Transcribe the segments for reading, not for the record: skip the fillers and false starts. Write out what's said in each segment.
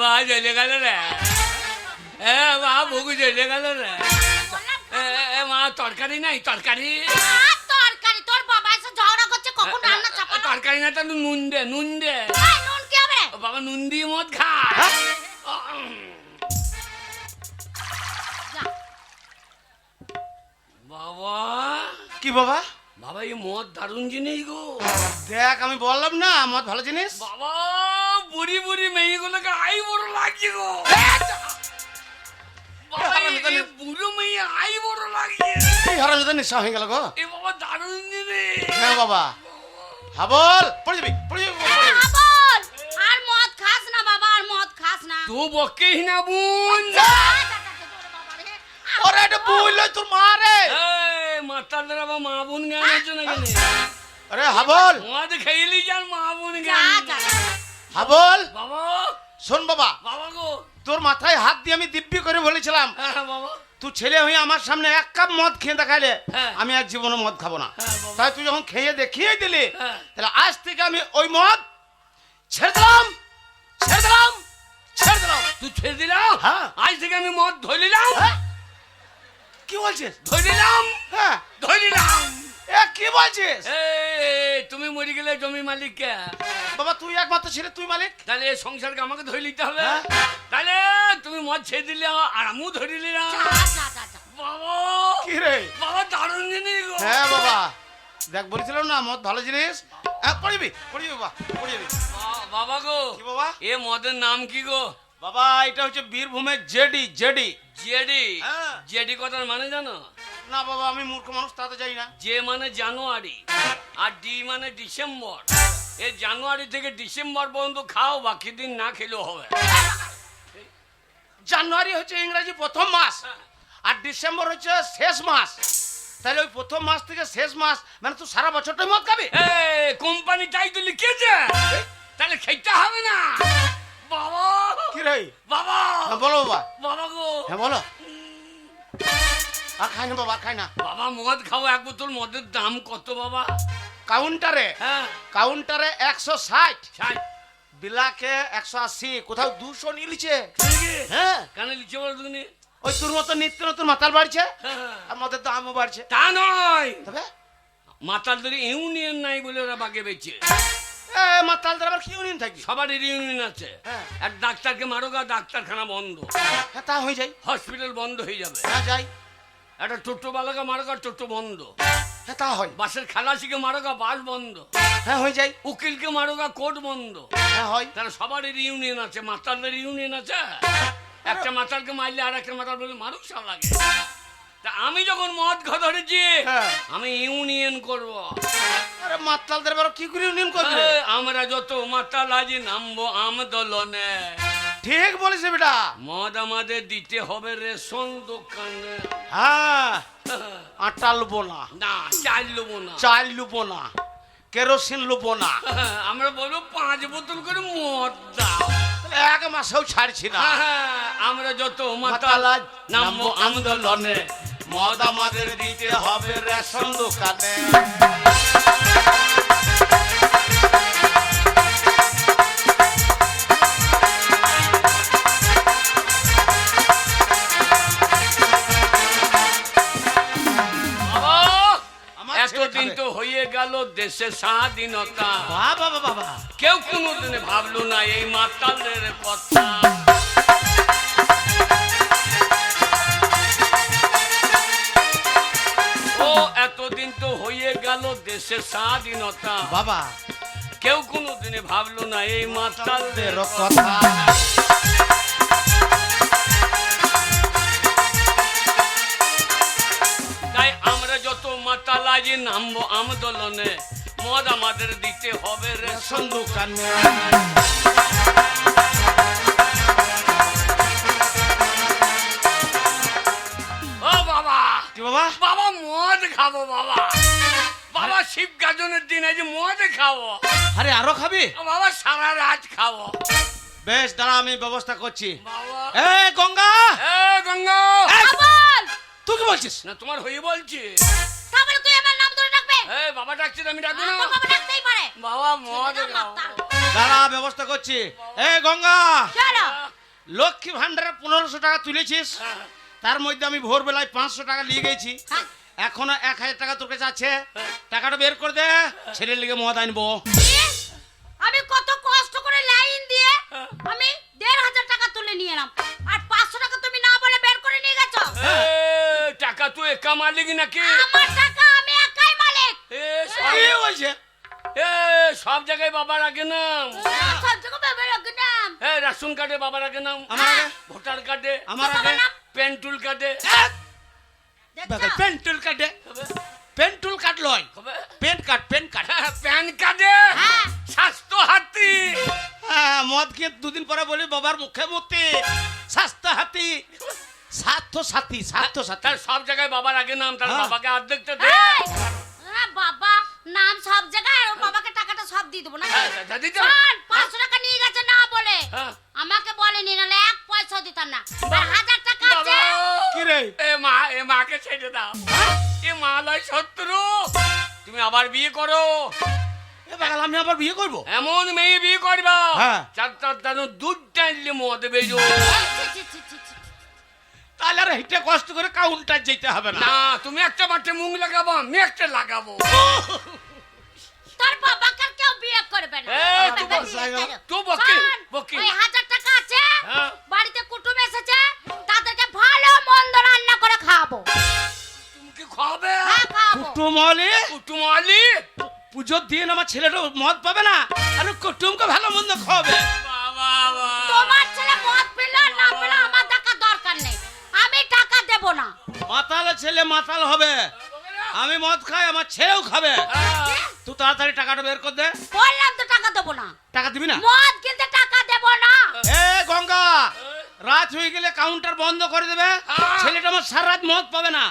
মা চলে গেল রে, মা বুকু চলে গেল রে। মা তরকারি নাই, তরকারি তরকারি তোর বাবা এসে ঝগড়া করছে কখন রান্না চাপানো। তরকারি না তো নুন দে, নুন দে। নুন কি হবে? বাবা নুন দিয়ে মদ খা। বাবা কি বাবা? বাবা এই মদ দারুণ জিনিস গো। দেখ আমি বললাম না মদ ভালো জিনিস। বাবা বুড়ি বুড়ি মেয়েগুলোকে আই বড় লাগছে গো। বাবা এই বুড়ো মেয়ে আই বড় লাগছে। এই হারামজাদা নেশা হয়ে গেল গো। এ বাবা দারুণ জিনিস। হ্যাঁ বাবা হাবল পড়ে যাবি, পড়ে যাবি। বল আর মদ খাস না বাবা, আর মদ খাস না। তো বকেই না বোন। ওরে এটা বইল তোর মা রে। এই মাতাল রে বাবা মা বোন জ্ঞান হচ্ছে না কেন? আরে হাবল মদ খেইলি যান মা বোন জ্ঞান। হাবল বাবা শোন বাবা, বাবা গো তোর মাথায় হাত দিয়ে আমি দিব্যি করে বলেছিলাম হ্যাঁ বাবা তুই ছেলে হয়ে আমার সামনে এক কাপ মদ খেয়ে দেখাইলে হ্যাঁ। আমি আর জীবনে মদ খাবো না। হ্যাঁ বাবা। তাই তুই যখন খেয়ে দেখিয়ে দিলি হ্যাঁ। তাহলে আজ থেকে আমি ওই মদ ছেড়ে দিলাম, ছেড়ে দিলাম, ছেড়ে দিলাম। তুই ছেড়ে দিলাম। হ্যাঁ। আজ থেকে আমি মদ ধরিলাম। হ্যাঁ? কি বলছিস? ধরিলাম হ্যাঁ ধরিলাম। এ কি বলছিস? এই তুমি মরে গেলে জমি মালিক কে? বাবা তুই একমাত্র ছেলে, তুই মালিক। তাহলে এই সংসারকে আমাকে ধরে নিতে হবে। হ্যাঁ। তাহলে তুমি মদ ছেড়ে দিলে আর আমিও ধরে নিলাম। বাবা কি রে? বাবা দারুণ জিনিস গো। হ্যাঁ বাবা দেখ বলেছিলাম না মদ ভালো জিনিস। পড়িবি পড়িবি বাবা পড়িবি। বাবা গো কি বাবা? এ মদের নাম কি গো? বাবা এটা হচ্ছে বীরভূমের জেডি। JD JD. হ্যাঁ। জেডি কথার মানে জানো? না বাবা আমি মূর্খ মানুষ, তাতে যাই না। যে মানে জানুয়ারি আর ডি মানে ডিসেম্বর। এই জানুয়ারি থেকে ডিসেম্বর পর্যন্ত খাও, বাকি দিন না খেলেও হবে। জানুয়ারি হচ্ছে ইংরেজি প্রথম মাস আর ডিসেম্বর হচ্ছে শেষ মাস। তাহলে ওই প্রথম মাস থেকে শেষ মাস মানে তুই সারা বছরটাই মদ খাবি? এই কোম্পানি তাই তো লিখেছে, তাহলে খেতে হবে না। বাবা কি রে? বাবা হ্যাঁ বলো বাবা। বাবা গো হ্যাঁ বলো। আর খাই না বাবা, আর খাই না। বাবা মদ খাও, এক বোতল মদের দাম কত বাবা? কাউন্টারে হ্যাঁ কাউন্টারে 160, 60 বিলাকে 180, কোথাও 200 নিলিছে। নাকি? হ্যাঁ কানে লিখে বলো তুমি। ওই তোর মতো নিত্য নতুন মাতাল বাড়ছে হ্যাঁ। আর মদের দামও বাড়ছে। তা নয়, তবে মাতালদের ইউনিয়ন নাই বলে ওরা বাগে বেঁচে। মাতালদের আবার কি ইউনিয়ন থাকবি? সবারই ইউনিয়ন আছে। হ্যাঁ। এক ডাক্তারকে মারোগা, ডাক্তারখানা বন্ধ, হ্যাঁ তা হয়ে যায়। হসপিটাল বন্ধ হয়ে যাবে। হ্যাঁ যাই। একটা টোটো বালাকে মারোগা, টোটো বন্ধ। হ্যাঁ তা হয়। বাসের খালাসিকে মারোগা, বাস বন্ধ। হ্যাঁ হয়ে যায়। উকিলকে মারোগা, কোর্ট বন্ধ। হ্যাঁ হয়। তারা সবারই ইউনিয়ন আছে, মাতালদের ইউনিয়ন আছে। একটা মাতালকে মারলে আর একটা মাতাল বলে মারুক সব লাগে। তা আমি যখন মদ খা ধরেছি হ্যাঁ। আমি ইউনিয়ন করব। আরে মাতালদের আবার কি করে ইউনিয়ন করবে? আমরা যত মাতাল আজ নামবো আন্দোলনে। ঠিক বলিস বেটা। মদ আমাদের দিতে হবে রেশন দোকানে। হ্যাঁ আটা লুবো না, না চাল নেবো না, চাল লুবো না, কেরোসিন লুবো না। আমরা বলবো 5 বোতল করে মদ দাও। তাহলে এক মাসেও ছাড়ছি না। আমরা যত মাতাল মাতাল আজ নামবো আন্দোলনে। মদ আমাদের দিতে হবে রেশন দোকানে। এতদিন তো হয়ে গেল দেশের স্বাধীনতা। বাবা বাবা কেউ কোনোদিন ভাবলো না এই মাতালের কথা। ও এতদিন তো হয়ে গেল দেশের স্বাধীনতা। বাবা কেউ কোনোদিন ভাবলো না এই মাতালদের কথা। তাই আমরা যত মাতাল আজ নামবো আন্দোলনে। মদ আমাদের দিতে হবে রেশন দোকানে। ও বাবা কি বাবা? বাবা মদ খাবো বাবা। বাবা শিব গাজনের দিন আজ মদ খাবো। আরে আরো খাবি? বাবা সারা রাত খাবো। বেশ দাঁড়া আমি ব্যবস্থা করছি। বাবা এ গঙ্গা, এ গঙ্গা। বল তুই কি বলছিস? না তোমার হয়ে বলছি। তারপরে তুই আমার নাম ধরে ডাকবে? এ বাবা ডাকছি আমি ডাকবো না। তোর বাবা ডাকতেই পারে। বাবা মদ খাবো। দাঁড়া ব্যবস্থা করছি। এই গঙ্গা, চলো লক্ষ্মী ভান্ডারে 1500 টাকা তুলেছিস, তার মধ্যে আমি ভোরবেলায় 500 টাকা নিয়ে গেছি, হ্যাঁ। এখনো 1000 টাকা তোর কাছে আছে, টাকাটা বের করে দে, ছেলের লিগে মদ আনবো। ইস, আমি কত কষ্ট করে লাইন দিয়ে আমি 1500 টাকা তুলে নিয়ে এলাম, আর 500 টাকা তুমি না বলে বের করে নিয়ে গেছো। এ, টাকা তুই একা মালিক নাকি? আমার টাকা আমি একাই মালিক। এ, কি হয়েছে? সব জায়গায় বাবার আগে নাম, সব জায়গা ব্যাপার রাখে নাম। রেশন কার্ডে বাবার আগে নাম, আমার আগে? ভোটার কার্ডে, আমার আগে? বাবার নাম? পেন্টুল কার্ডে। দেখছো? পেন্টুল কাটে, পেন্টুল কাট লয়, হবে? পেন কাট, পেন কাট। প্যান কার্ডে, হ্যাঁ। স্বাস্থ্য হাতি। হ্যাঁ, মদ খেয়ে দুদিন পরে বলি বাবার মুখে মূর্তি, স্বাস্থ্য হাতি, স্বার্থ সাথী, স্বার্থ সাথী। তার সব জায়গায় বাবার আগে নাম, তার হ্যাঁ। বাবাকে অর্ধেকটা দে। এই, বাবা নাম সব জায়গায়, আর বাবাকে টাকাটা সব দিয়ে দেবো না। হ্যাঁ, দিতে হবে। 500 টাকা নিয়ে গেছে না বলে হ্যাঁ। আমাকে বলেনি, নাহলে 1 পয়সা দিতাম না। আর 1000 টাকা আছে। বাবা, কি রে? এ মাকে ছেড়ে দাও, এ মা লয় শত্রু। তুমি আবার বিয়ে করো, এ বাগাল, আমি আবার বিয়ে করবো? এমন মেয়ে বিয়ে করবা হ্যাঁ। চার দুধ টানলে মদ বেরো। ছি, ছি, ছি, ছি, ছি। তাহলে আর হেঁটে কষ্ট করে কাউন্টার যেতে হবে না। না, তুমি একটা মাঠে মুখ লাগাবো, আমি একটা লাগাবো। তোর বাবাকে আর কেউ বিয়ে করবে না। এই, তোর তুই বাবা বস, বিয়ে করে। তুই বকি, শোন, বকি। ওই 1000 টাকা আছে, হ্যাঁ। বাড়িতে কুটুম এসেছে, তাদেরকে ভালো মন্দ রান্না করে খাওয়াবো। তুমি কি খাবে? হ্যাঁ, খাওয়াবো। কুটুমলি, কুটুমালি। পুজোর দিন আমার ছেলেটা মদ পাবে না, আর কুটুমকে ভালো মন্দ খাওয়াবে। বাবা, তোমার ছেলে মদ পেলো না পেলো আমার টাকা দরকার নেই, আমি টাকা দেব না। মাতাল ছেলে মাতাল হবে, আমি মদ খাই, আমার ছেলেও খাবে। তুই তাড়াতাড়ি টাকাটা বের কর দে। বললাম তো টাকা দেব না, টাকা দিবি না? মদ কিনতে টাকা দেব না। এ গঙ্গা, রাত হয়ে গেলে কাউন্টার বন্ধ করে দেবে, ছেলেটা আমার সারা রাত মদ পাবে না।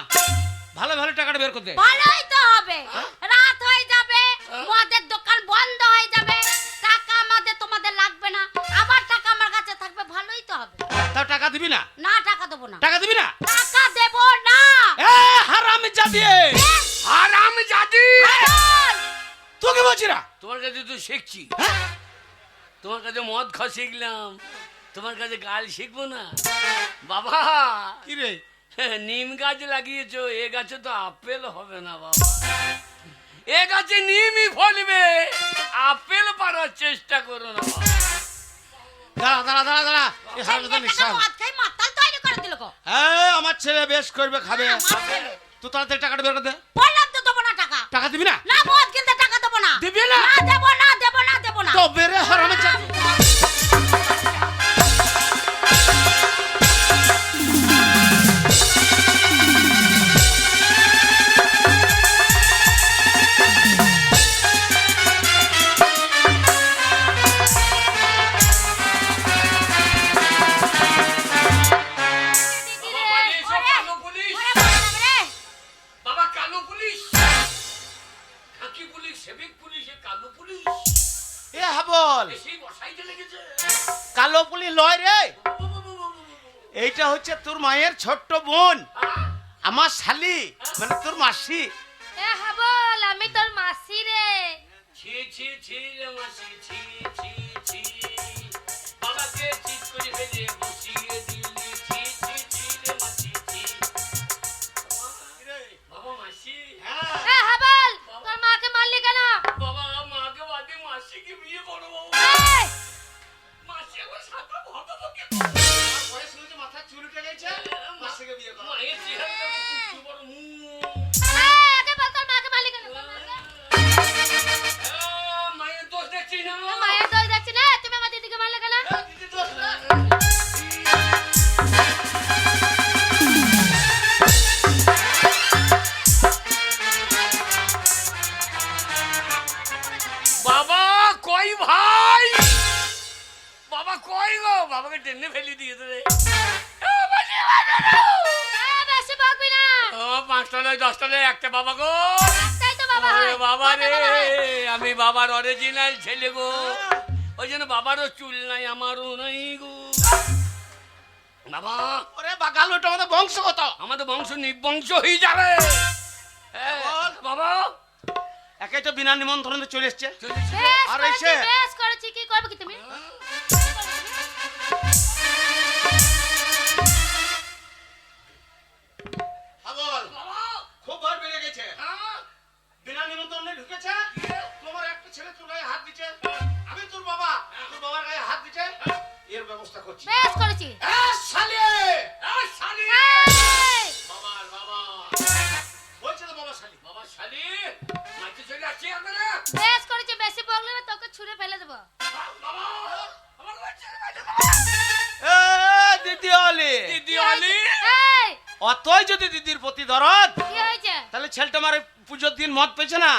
ভালো ভালো টাকাটা বের কর দে। ভালোই তো হবে, রাত হয়ে যাবে, মদের দোকান বন্ধ হয়ে যাবে, টাকা আমাদের তোমাদের লাগবে না, আমার টাকা আমার কাছে থাকবে, ভালোই তো হবে। তাও টাকা দিবি না? না, টাকা দেব না, টাকা দিবি না? টাকা দেব না। এ হারামি জাতি, আর আমি জাতি তোকে বলছি না। তোমার কাছে তো শিখছি, হ্যাঁ? তোমার কাছে মদ খাওয়া শিখলাম, তোমার কাছে গাল শিখবো না? বাবা, কি রে? নিম গাছ লাগিয়েছো, এ গাছে তো আপেল হবে না বাবা, এ গাছে নিমই ফলবে, আপেল পারার চেষ্টা করো না বাবা। দাঁড়া দাঁড়া দাঁড়া দাঁড়া, এই হারামি ছেলেটাকে নিঃশ্বাস। মদ খাই মাতাল তৈরি করে দিল গো। আমার ছেলে বেশ করবে, খাবে। আমার ছেলে। তুই তাড়াতাড়ি টাকাটা বের কর দে। বললাম তো দেব না টাকা। টাকা দিবি না? না, মদ কিনতে টাকা দেব না। দিবি না? না, দেব না, দেব না, দেব না। তো বেরে হারামি জাতি। বাবা, বাড়ি এসো, কালো পুলিশ। ওরে বাবা রে। বাবা, কালো পুলিশ, খাকি পুলিশ, সেবিক পুলিশ, এ কালো পুলিশ, এ হাবল, এসেই বসাইতে লেগেছে। কালো পুলি লয় রে, এইটা হচ্ছে তোর মায়ের ছোট্ট বোন, আমার শালি, মানে তোর মাসি। এ হাবল, আমি তোর মাসি রে। ছি ছি ছি রে মাসি, ছি ছি ছি, বাবাকে ঠিক করে ফেলে বসিয়ে দিলি, ছি ছি ছি রে মাসি, ছি। বাবা, মাসি, এ হাবল, তোর মাকে মারলি কেন? বাবা, মাকে বাদে মাসিকে বিয়ে করো বাবা। এই, মাসি একবার সাদা ভদ্রলোকে মাথার চুল উঠে গেছে, মাসিকে বিয়ে কর। মায়ের চেহারাটা খুব বড় মুখ। এই, আগে বল তোর মাকে মারলি কেন? মায়ের দোষ দেখছি না। মায়ের দোষ দেখছি না, তুমি আমার দিদিকে মারলে কেন? বাবা কই ভাই, বাবা কই গো, বাবাকে টেনে ফেলে দিয়েছে রে। বেশি বকবি না, 5টা নয় 10টা নয়, একটা বাবা গো। একটাই তো বাবা ওরে হয়। বাবা কত রে, বাবা হয়? আমি বাবার অরিজিনাল ছেলে গো, ওই জন্য বাবারও চুল নাই, আমারও নাই গো। বাবা, ওরে বাগাল, ওটা আমাদের বংশগত। আমাদের বংশ নিবংশ হয়ে যাবে। বল। বাবা, একে তো বিনা নিমন্ত্রণে চলে এসছে। চলেছে। বেশ আর করেছি, এসে? বেশ করেছি, কি বিনা নিমন্ত্রণে ঢুকেছে। তোমার একটা ছেলে তোর গায়ে হাত দিচ্ছে, আমি তোর বাবা তোর বাবার গায়ে হাত দিচ্ছে, এর ব্যবস্থা করছি। বেশ করেছি। শালি শালি এই! বাবার বাবা বলছে তো বাবা শালি। বাবা শালি মাঝে চলে আসছি আপনারা বেশ করেছি, বেশি বকলে না তোকে ছুঁড়ে ফেলে দেবো। বাবা আমার বাচ্চা দিদি অলি, দিদি আলি এই! অতই যদি দিদির প্রতি দরদ, কি হয়েছে? তাহলে ছেলেটা আমার পুজোর দিন মদ পেয়েছে না,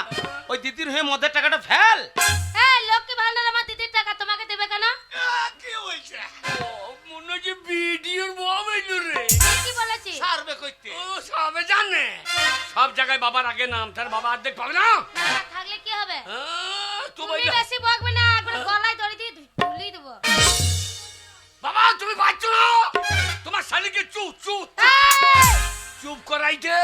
ওই দিদির হয়ে মদের টাকাটা ফেল। এই লক্ষ্মী ভান্ডার আমার দিদির টাকা তোমাকে দেবে কেন? কি হয়েছে? মনে হচ্ছে ভিডিওর বম এলো রে তুই কি বলেছি? সার্ভে করতে ও সবে জানে সব জায়গায় বাবার আগে নাম তার বাবা অর্ধেক পাবে না না, থাকলে কি হবে? তুমি তুমি বেশি বকবে না, একবার গলায় দড়ি দিয়ে ঝুলিয়ে দেবো। বাবা তুমি পাচ্ছ না তোমার শালিকে চুপ চুপ এই! চুপ করাইতে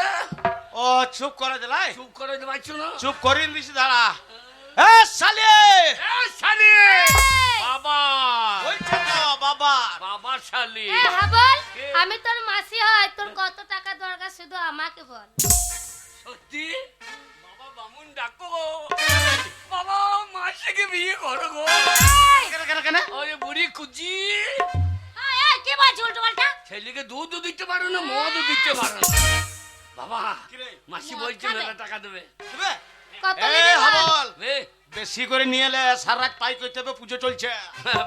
ও চুপ করে দিলাই, চুপ করাইতে পারছো না চুপ করিয়ে দিছি। দাঁড়া এ শালি, এ শালি এই! বাবা বলছে তো বাবা। বাবা শালি এ হাবল, কে? আমি তোর মাসি হয়, তোর কত টাকা দরকার শুধু আমাকে বল। সত্যি বাবা বামুন ডাকো বাবা মাসিকে বিয়ে করো গো কেন কেন কেন? আরে বুড়ি কুচি এই, কি বলছিস উল্টো পাল্টা? ছেলেকে দুধও দিতে পারো না মদও দিতে পারো না বাবা কিরে? মাসি মদ বলছে খাবে? মেলা টাকা দেবে দেবে? কত এ নিবি বল? হাবল, এ, বেশি করে নিয়ে এলে সারা রাত পাই করতে হবে, পুজো চলছে।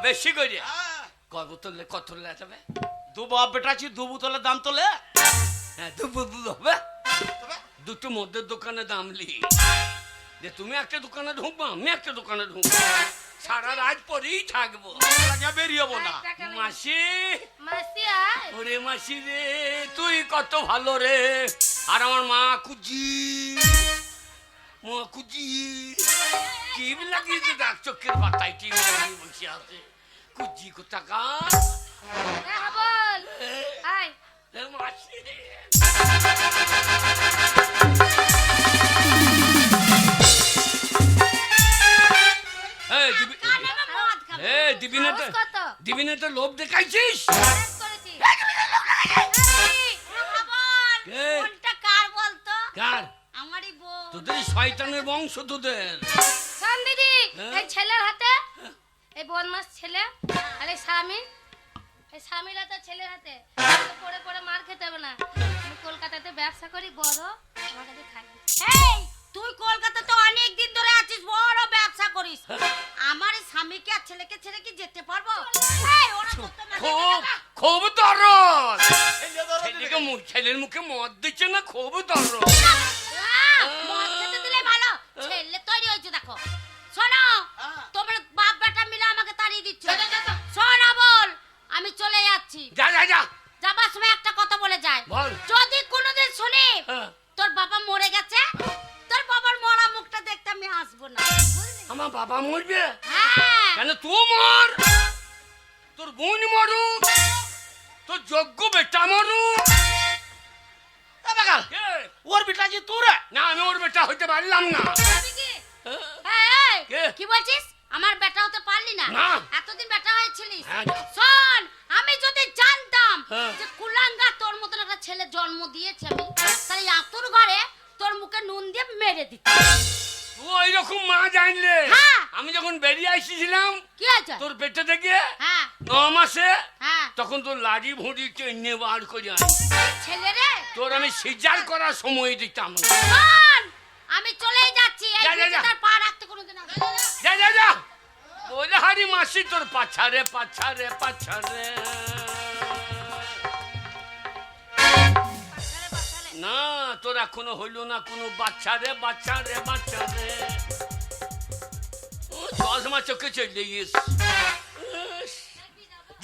বেশি করে হ্যাঁ। কত তুললে কত তুললে যাবে দু বাপ বেটাছি, দু বোতলের দাম তোলে। হ্যাঁ দু বুদ্ধ হবে তবে দুটো মদের দোকানে দাম লি যে তুমি একটা দোকানে ঢুকবো আমি একটা দোকানে ঢুকবো সারা রাত পরেই থাকবো লাগিয়ে বেরিয়েবো না। এক টাকা নেই। মাসি মাসি আয়। ওরে মাসি রে তুই কত ভালো রে আর আমার মা কুজি কি লাগিয়েছে ডাক চোখের পাতায় কি বসে আছে কুজি কোথাকার এ হাবল, আয়। মাসি কানে না মদ খাবে। সাহস কত? দিবিনে লোভ দেখাইছিস বেশ করেছি। এই, হাবল, কে? কোনটা কার বলতো? কার আমারই বউ। তোদের এই শয়তানের বংশ তোদের শোন দিদি, হ্যাঁ? এই ছেলের হাতে, এই বদমাস ছেলে, আর এই স্বামী, এই স্বামীর হাতে ছেলের হাতে, তোকে পড়ে পড়ে মার খেতে হবে না। আমি কলকাতাতে ব্যবসা করি, বড় আমার কাছে থাকবি। এই তুই কলকাতাতে অনেক দিন ধরে আছিস, বড় ব্যবসা করিস, আমার এই স্বামীকে আর ছেলেকে ছেড়ে কি যেতে পারবো? এই ওরা করতে না খুব খুব দরদ ছেলের মুখে মদ দিচ্ছে না খুব দরদ মদ খেতে দিলে ভালো, ছেলে তৈরি হয়েছে দেখো। শোনো, তোমরা বাপ বেটা মিলে আমাকে তাড়িয়ে দিচ্ছ। শোনা বল, আমি চলে যাচ্ছি। যা যা যা যাবার সময় একটা কথা বলে যায়, বল। যদি কোনোদিন শুনি হ্যাঁ। তোর বাবা মরে গেছে, তোর বাবার মরা মুখটা দেখতে আমি আসবো না, বুঝলি? আমার বাবা মরবে হ্যাঁ, কেন তুই মর তোর বোন মরুক তোর যোগ্য বেটা মরুক এ বাগাল, কে? ওর বেটাছি তোরা। না আমি ওর বেটা হইতে পারলাম না আমি কি? এই, কে? কি বলছিস? আমার বেটা হতে পারলি না? না। এতদিন বেটা হয়েছিলিস। হ্যাঁ। শোন, আমি যদি জানতাম হ্যাঁ। যে কুলাঙ্গা তোর মতন একটা ছেলে জন্ম দিয়েছে আমি, তাহলে আতুর ঘরে তোর মুখে নুন দিয়ে মেরে দিতাম। তুই ওইরকম মা জানলে হ্যাঁ। আমি যখন বেরিয়ে আসছিলাম কি আছে? তোর পেটে থেকে হ্যাঁ 9 মাসে হ্যাঁ, তখন তোর লাড়ি ভুঁড়ি টেনে বার করে আনি ছেলে রে। তোর আমি সিজার করার সময় দিতাম না। শোন, আমি চলেই যাচ্ছি, এই যা, যা, যা। বিছানার পা রাখতে কোনোদিন আসবো না। যা যা যা বলে হারি মাসি তোর পাছারে পাছারে পাছারে না তোর এখনো হইল না কোনো বাচ্চারে বাচ্চারে বাচ্চারে 10 মাস চোখে চলে গিয়েছ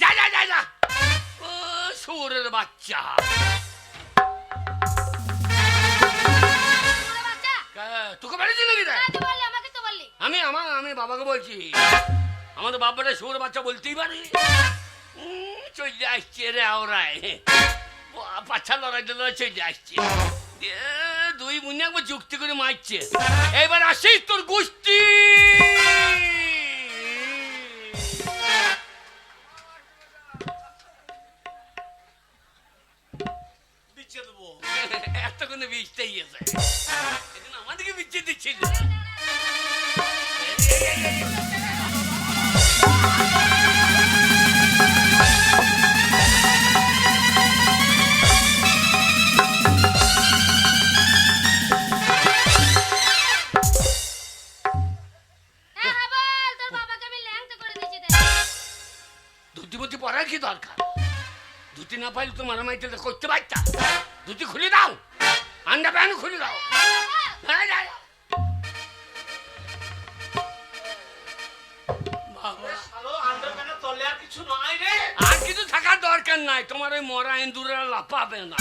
যা যা যা যা সুরের বাচ্চা তোরা বাচ্চা? তোকে বাড়িতে নাকি রে তুই বললি, আমাকে তো বললি। আমি বাবাকে বলছি আমাদের বাবাটা সুর বাচ্চা বলতেই পারে চলে আসছে রে ওরাই পাচ্ছা লড়াই লড়াই চলে আসছে দুই মুনি একবার যুক্তি করে মারছে এবার আসিস তোর গোষ্ঠী বিচ্ছে দেবো। এতক্ষণে বীজটাই আছে আমাদেরকে দিচ্ছি দিচ্ছি হ্যাঁ হ্যাঁ বল, তোর বাবাকে আমি ল্যাংটা করে দিয়েছি রে। ধুতি মুতি পরার কি দরকার? ধুতি না পাইলে তো মারামারি করতে পারতা। ধুতি খুলে দাও, আন্ডা প্যান্ট খুলে দাও। হ্যাঁ, যা, যা। বাবা, আন্ডারপ্যান্টের তলে আর কিছু নাই রে। আর কিছু থাকার দরকার নাই, তোমার ওই মরা ইন্দুরের লাফাবে না।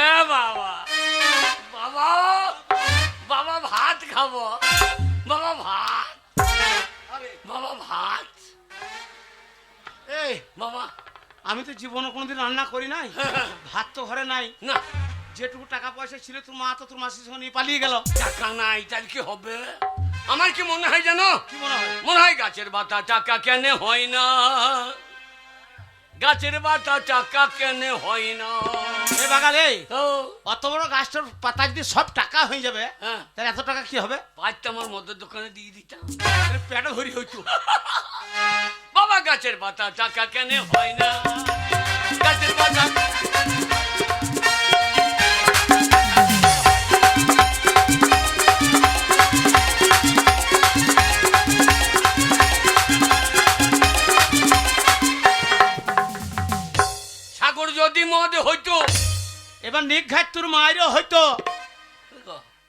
এ বাবা, বাবা, বাবা ভাত খাবো, বাবা ভাত, বাবা ভাত, এই বাবা। আমি তো জীবনে কোনোদিন রান্না করি নাই, ভাত তো ঘরে নাই। না, যেটুকু টাকা পয়সা ছিল তোর মা তো তোর মাসির সঙ্গে নিয়ে পালিয়ে গেল। টাকা নাই, তাহলে কি হবে? আমার কি মনে হয় জানো? কি মনে হয়? মনে হয় গাছের পাতা টাকা কেন হয় না, গাছের পাতা টাকা কেন হয় না। এ বাগালে ও, অত বড় গাছটার পাতা যদি সব টাকা হয়ে যাবে, হ্যাঁ, তাহলে এত টাকা কি হবে? পাঁচটা আমার মদের দোকানে দিয়ে দিতাম, তাহলে পেটে ভরি হইতো। বাবা গাছের পাতা টাকা কেন হয় না, গাছের পাতা। সাগর যদি মদ হইতো, এবার নিঘাত তোর মায়েরও হয়তো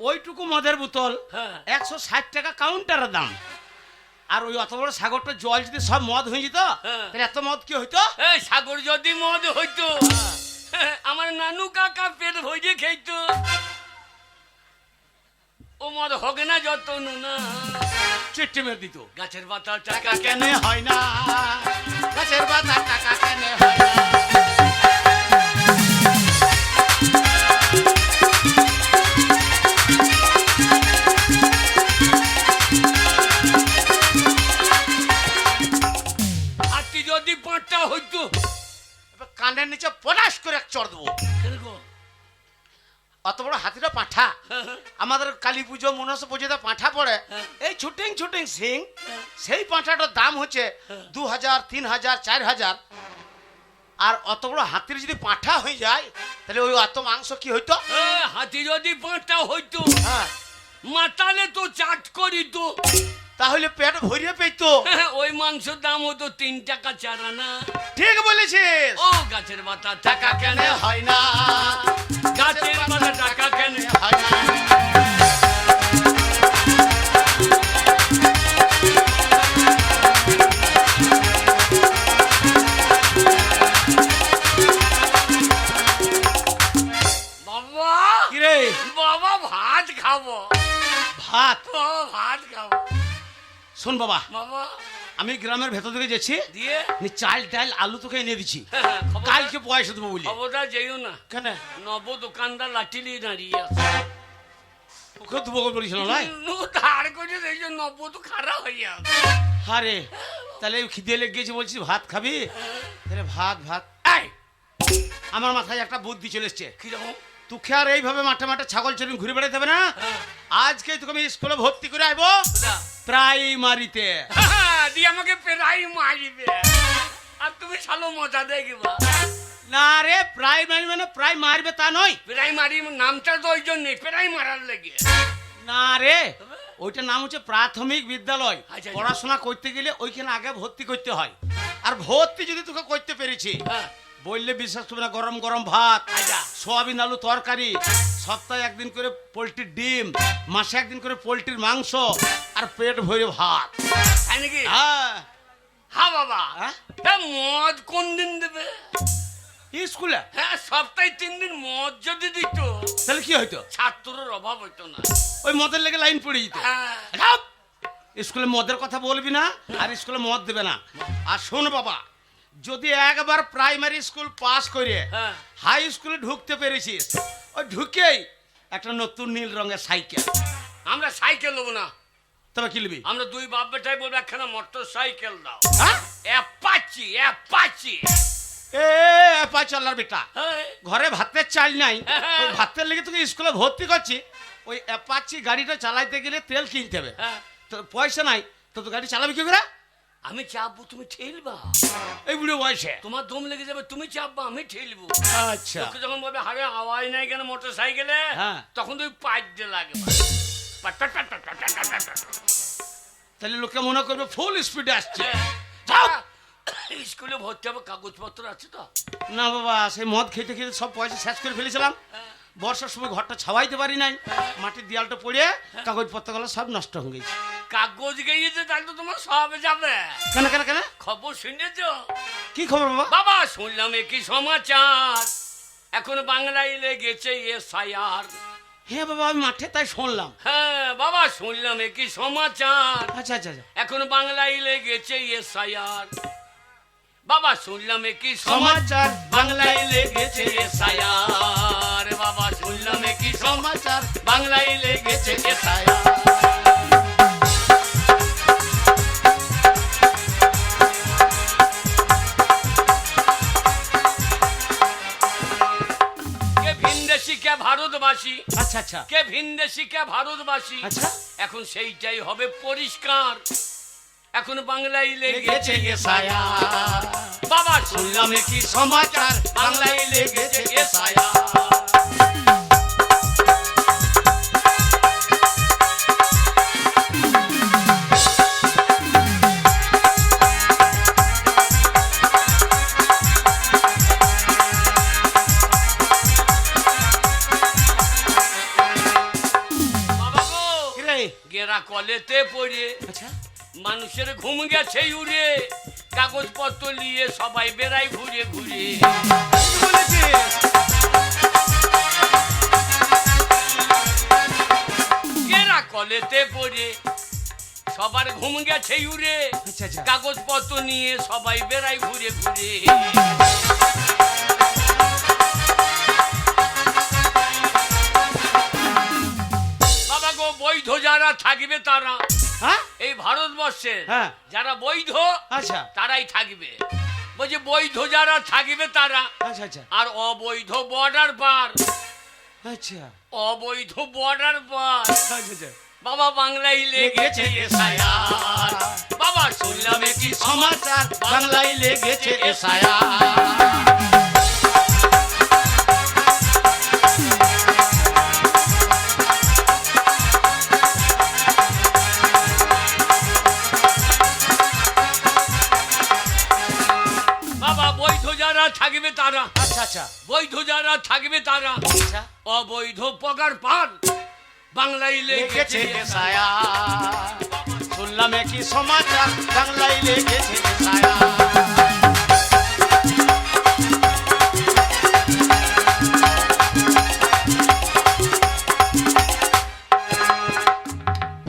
ওইটুকু মদের বোতল হ্যাঁ, 160 টাকা কাউন্টারের দাম। আর ওই অত বড় সাগরটা জল যদি সব মদ হয়ে যেত, হ্যাঁ। তাহলে এত মদ কি হইতো? এই সাগর যদি মদ হইতো, আমার নানু কাকা পেট ভরে খাইতো। ও মদ হবে না যত না, চিঠি মেরে দিত। গাছের পাতা টাকা কেন কেন হয় না, গাছের পাতা টাকা কেন হয় না? হাতি যদি পাঁচটা হইতো, এবার কানের নিচে পটাশ করে এক চড় দেবো। অত বড় হাতিটা পাঁঠা। আমাদের কালী পুজো মনসা পুজোতে পাঁঠা পড়ে, এই ছুটিং ছুটিং সিং, সেই পাঁঠাটার দাম হচ্ছে 2000, 3000, 4000। আর অত বড় হাতির যদি পাঁঠা হয়ে যায়, তাহলে ওই অত মাংস কি হইতো? হাতি যদি পাঁচটা হইতো, হ্যাঁ, মাতালে তো চাট করিত, তাহলে পেট ভরিয়ে পেতো। ওই মাংসের দাম হতো 3 টাকা 4 আনা। ঠিক বলেছিস। ও গাছের পাতা টাকা কেন কেন হয় না, গাছের পাতা টাকা কেন হয় না? বাবা, কি রে? বাবা ভাত খাবো, ভাত? বাবা ভাত খাবো। শোন বাবা, বাবা আমি গ্রামের ভেতর থেকে যাচ্ছি, দিয়ে চাল ডাল আলু তোকে এনে দিচ্ছি, খবরদার- কালকে পয়সা দেবো বলি। খবরদার যেও না, কেন নব দোকানদার লাঠি নিয়ে দাঁড়িয়ে আছে। ওকে দেবো বলিস না? ধার করে সেই জন্য নব তো খারাপ হয়ে যাবে। আরে তাহলে খিদে লেগে গেছে, বলছিস ভাত খাবি? তাহলে ভাত ভাত। এই, আমার মাথায় একটা বুদ্ধি চলে এসছে। কিরকম? তোকে আর এইভাবে মাঠে মাঠে ছাগল চড়ুন ঘুরে বেড়াতে হবে না। হ্যাঁ। আজকে তোকে আমি স্কুলে ভর্তি করে আইবো, কোথা? প্রাইমারিতে। দিয়ে আমাকে প্রায় মারিবে, আর তুমি শালো মজা দেখবা। না রে, প্রাইমারি মানে প্রায় মারবে তা নয়। প্রায় মারি নামটা তো ওই জন্যই, প্রায় মারার লেগে। না রে, ওইটার নাম হচ্ছে প্রাথমিক বিদ্যালয়। আচ্ছা। পড়াশোনা করতে গেলে ওইখানে আগে ভর্তি করতে হয়। আর ভর্তি যদি তোকে করতে পেরেছি, হ্যাঁ, বললে বিশ্বাস করবে না, গরম গরম ভাত, আচ্ছা। সোয়াবিন আলু তরকারি, সপ্তাহে একদিন করে পোলট্রির ডিম, মাসে একদিন করে পোলট্রির মাংস, আর পেট ভরে ভাত। তাই নাকি? হ্যাঁ। হ্যাঁ বাবা, হ্যাঁ? তা মদ কোন দিন দেবে? স্কুলে হ্যাঁ, সপ্তাহে 3 দিন মদ যদি দিত, তাহলে কি হইতো? ছাত্রের অভাব হইতো না। ওই মদের লেগে লাইন পড়ে যেত। হ্যাঁ, রাপ! স্কুলে মদের কথা বলবি না, আর স্কুলে মদ দেবে না। আর শোন বাবা, যদি একবার প্রাইমারি স্কুল পাস করে হ্যাঁ। হাই স্কুলে ঢুকতে পেরেছিস, ওই ঢুকেই একটা নতুন নীল রঙের সাইকেল। আমরা সাইকেল নেবো না, তবে কিনবি? আমরা দুই বাপ বেটাই বলবো একখানা মোটর সাইকেল দাও। হ্যাঁ? Apache, Apache. এ পাঁচালার বেটা, হ্যাঁ। ঘরে ভাতের চাল নাই, হ্যাঁ। ওই ভাতের লেগে তোকে স্কুলে ভর্তি করছি। ওই অ্যাপাচি গাড়িটা চালাইতে গেলে তেল কিনতে হবে, হ্যাঁ। তো পয়সা নাই, তো তো গাড়ি চালাবি কি করে? আমি চাপবো, তুমি ঠেলবা। এই বুড়ো বয়সে তোমার দম লেগে যাবে, তুমি চাপবা, আমি ঠেলবো। আচ্ছা লোকে যখন বলবে হারে আওয়াজ নাই কেন মোটর সাইকেলে, হ্যাঁ। তখন তুমি পাইপ দিয়ে লাগবে। তাহলে লোকে মনে করবে ফুল স্পিডে আসছে। যাও। স্কুলে ভর্তি হবে, কাগজপত্র আছে তো? না বাবা, সেই মদ খেতে খেতে সব পয়সা শেষ করে ফেলেছিলাম। বর্ষার সময় ঘরটা ছাওয়াইতে পারি নাই, মাটির দেয়ালটা পড়ে কাগজপত্রগুলো সব নষ্ট হয়ে গেছে। কাগজ গিয়েছে, তাহলে তো তোমার সব যাবে। কেন কেন কেন? খবর শুনেছ? কি খবর বাবা? বাবা শুনলাম কি সমাচার, এখন বাংলায় লেগেছে এসআইআর। হ্যাঁ বাবা, আমি মাঠে তাই শুনলাম। হ্যাঁ বাবা শুনলাম কি সমাচার, আচ্ছা আচ্ছা আচ্ছা। এখন বাংলায় লেগেছে এসআইআর। বাবা শুনলাম কি সমাচার বাংলায় লেগেছে এসআইআর। বাবা শুনলাম কি সমাচার, বাংলায় লেগেছে এসআইআর। কে ভিনদেশি কে ভারতবাসী, আচ্ছা আচ্ছা কে ভিনদেশি কে ভারতবাসী, আচ্ছা। এখন সেইটাই হবে পরিষ্কার। এখন বাংলায় লেগেছে লেগেছে এসআইআর। বাবা শুনলাম কি সমাচার, বাংলায় লেগেছে এসআইআর। বাবা গো, কি রে? গেরা কলেতে পড়ে আচ্ছা মানুষের ঘুম গেছে উড়ে, কাগজপত্র নিয়ে সবাই বেড়াই ঘুরে ঘুরে। কি বলেছিস? গেরা কলেতে পড়ে সবার ঘুম গেছে উড়ে, আচ্ছা আচ্ছা। কাগজপত্র নিয়ে সবাই বেড়াই ঘুরে ঘুরে। বাবা গো, বৈধ যারা থাকবে তারা হ্যাঁ এই ভারতবর্ষে, হ্যাঁ। যারা বৈধ আচ্ছা তারাই থাকবে। বলছে বৈধ যারা থাকবে তারা, আচ্ছা আচ্ছা আর অবৈধ বর্ডার পার, আচ্ছা অবৈধ বর্ডার পার। আচ্ছা আচ্ছা। বাবা বাংলায় লেগেছে এসআইআর। বাবা শুনলাম কি সমাচার বাংলায় লেগেছে এসআইআর। বাবা বৈধ যারা থাকবে তারা, আচ্ছা আচ্ছা বৈধ যারা থাকবে তারা, আচ্ছা। অবৈধ পগার পান, বাংলায় লেগেছে লেগেছে এসআইআর। শুনলাম কি সমাচার বাংলায় লেগেছে এসআইআর।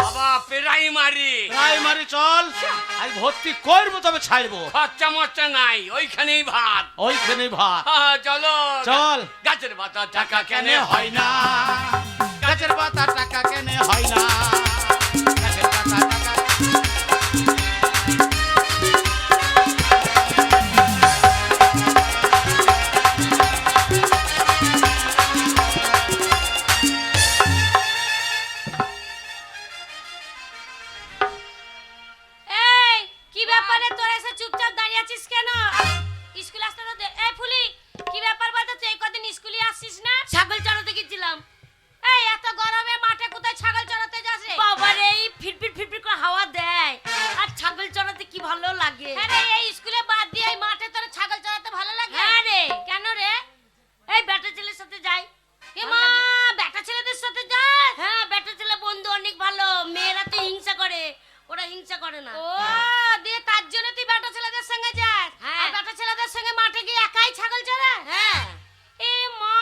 বাবা প্রাইমারি প্রাইমারি চল, আজ ভর্তি করবো তবে ছাড়বো। খরচা মরচা নাই, ওইখানেই ভাত। ওইখানে ভাত। চলো চল। গাছের পাতা টাকা কেন কেনে হয় না, গাছের পাতা টাকা কেনে হয় না, গাছের পাতা টাকা। এই কি ব্যাপারে তোরা এসে চুপচাপ দাঁড়িয়ে আছিস কেন? স্কুল আসতে তো এই ফুলি, কি ব্যাপার বলতো? তুই এই কদিন স্কুলে আসছিস না? ছাগল চড়াতে গেছিলাম। এই এত গরমে মাঠে কোথায় ছাগল চড়াতে যাস রে? বাবা রে, এই ফিরফির ফিরফির করে হাওয়া দেয়, আর ছাগল চড়াতে কি ভালো লাগে। হ্যাঁ রে, এই স্কুলে বাদ দিয়ে এই মাঠে তোর ছাগল চড়াতে ভালো লাগে? হ্যাঁ রে। কেন রে? এই বেটা ছেলের সাথে যাই। এ মা, বেটা ছেলেদের সাথে যাস? হ্যাঁ, বেটা ছেলে বন্ধু অনেক ভালো, মেয়েরা তো হিংসা করে, ওরা হিংসা করে না। ও দিয়ে তার জন্য তুই বেটা ছেলেদের সঙ্গে যাস, হ্যাঁ। আর বেটা ছেলেদের সঙ্গে মাঠে গিয়ে একাই ছাগল চড়াস? হ্যাঁ, এ মা,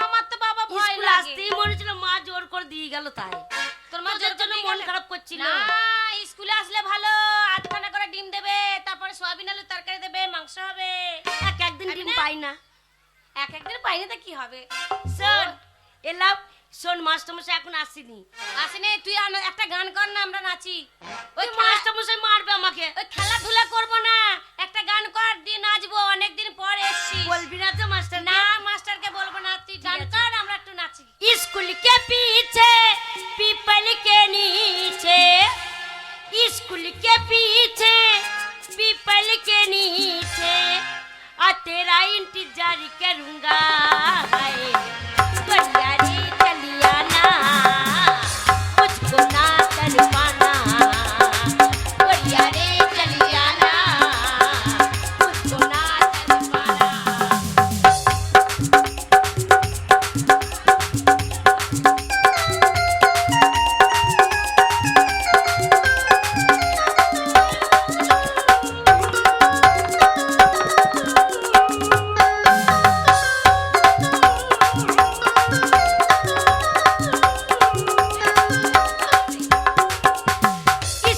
আমার তো বাবা ভয় স্কুল লাগে। আসতেই মনে ছিল মা জোর করে দিয়ে গেল, তাই তোর মা তোদের জোর জন্য করে মন দিয়ে খারাপ করছিল। না, স্কুলে আসলে ভালো, আধখানা করে ডিম দেবে, তারপরে সয়াবিন আলু তরকারি দেবে, মাংস হবে। একদিন খাবি ডিম না? পাই না। এক একদিন পাইনি তো কি হবে? শোন, এলাম শোন মাস্টারমশাই এখন আসেনি। আসেনি, তুই একটা গান কর না, আমরা নাচি। ওই মাস্টারমশাই মারবে আমাকে। ওই খেলাধুলা করবো না, একটা গান কর, দিয়ে নাচবো, অনেকদিন পর এসছি। বলবি না তো মাস্টার? না মাস্টারকে বলবো না, তুই গান আছে। কর, আমরা একটু নাচি। स्कूल के पीछे पीपल के नीचे, स्कूल के पीछे पीपल के नीचे, आ तेरा इंतजार करूंगा, हाय बढ़िया रे चलिया ना, मुझको ना तड़पाना, बढ़िया रे चलिया ना, मुझको ना तड़पाना।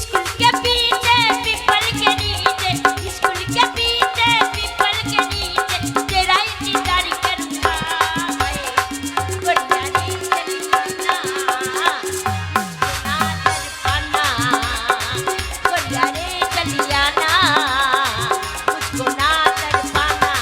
स्कूल के पीछे पीपल के नीचे, स्कूल के पीछे पीपल के नीचे, तेरा इंतजार करूंगा, हाय बढ़िया रे चलिया ना, मुझको ना तड़पाना, बढ़िया रे चलिया ना, मुझको ना तड़पाना।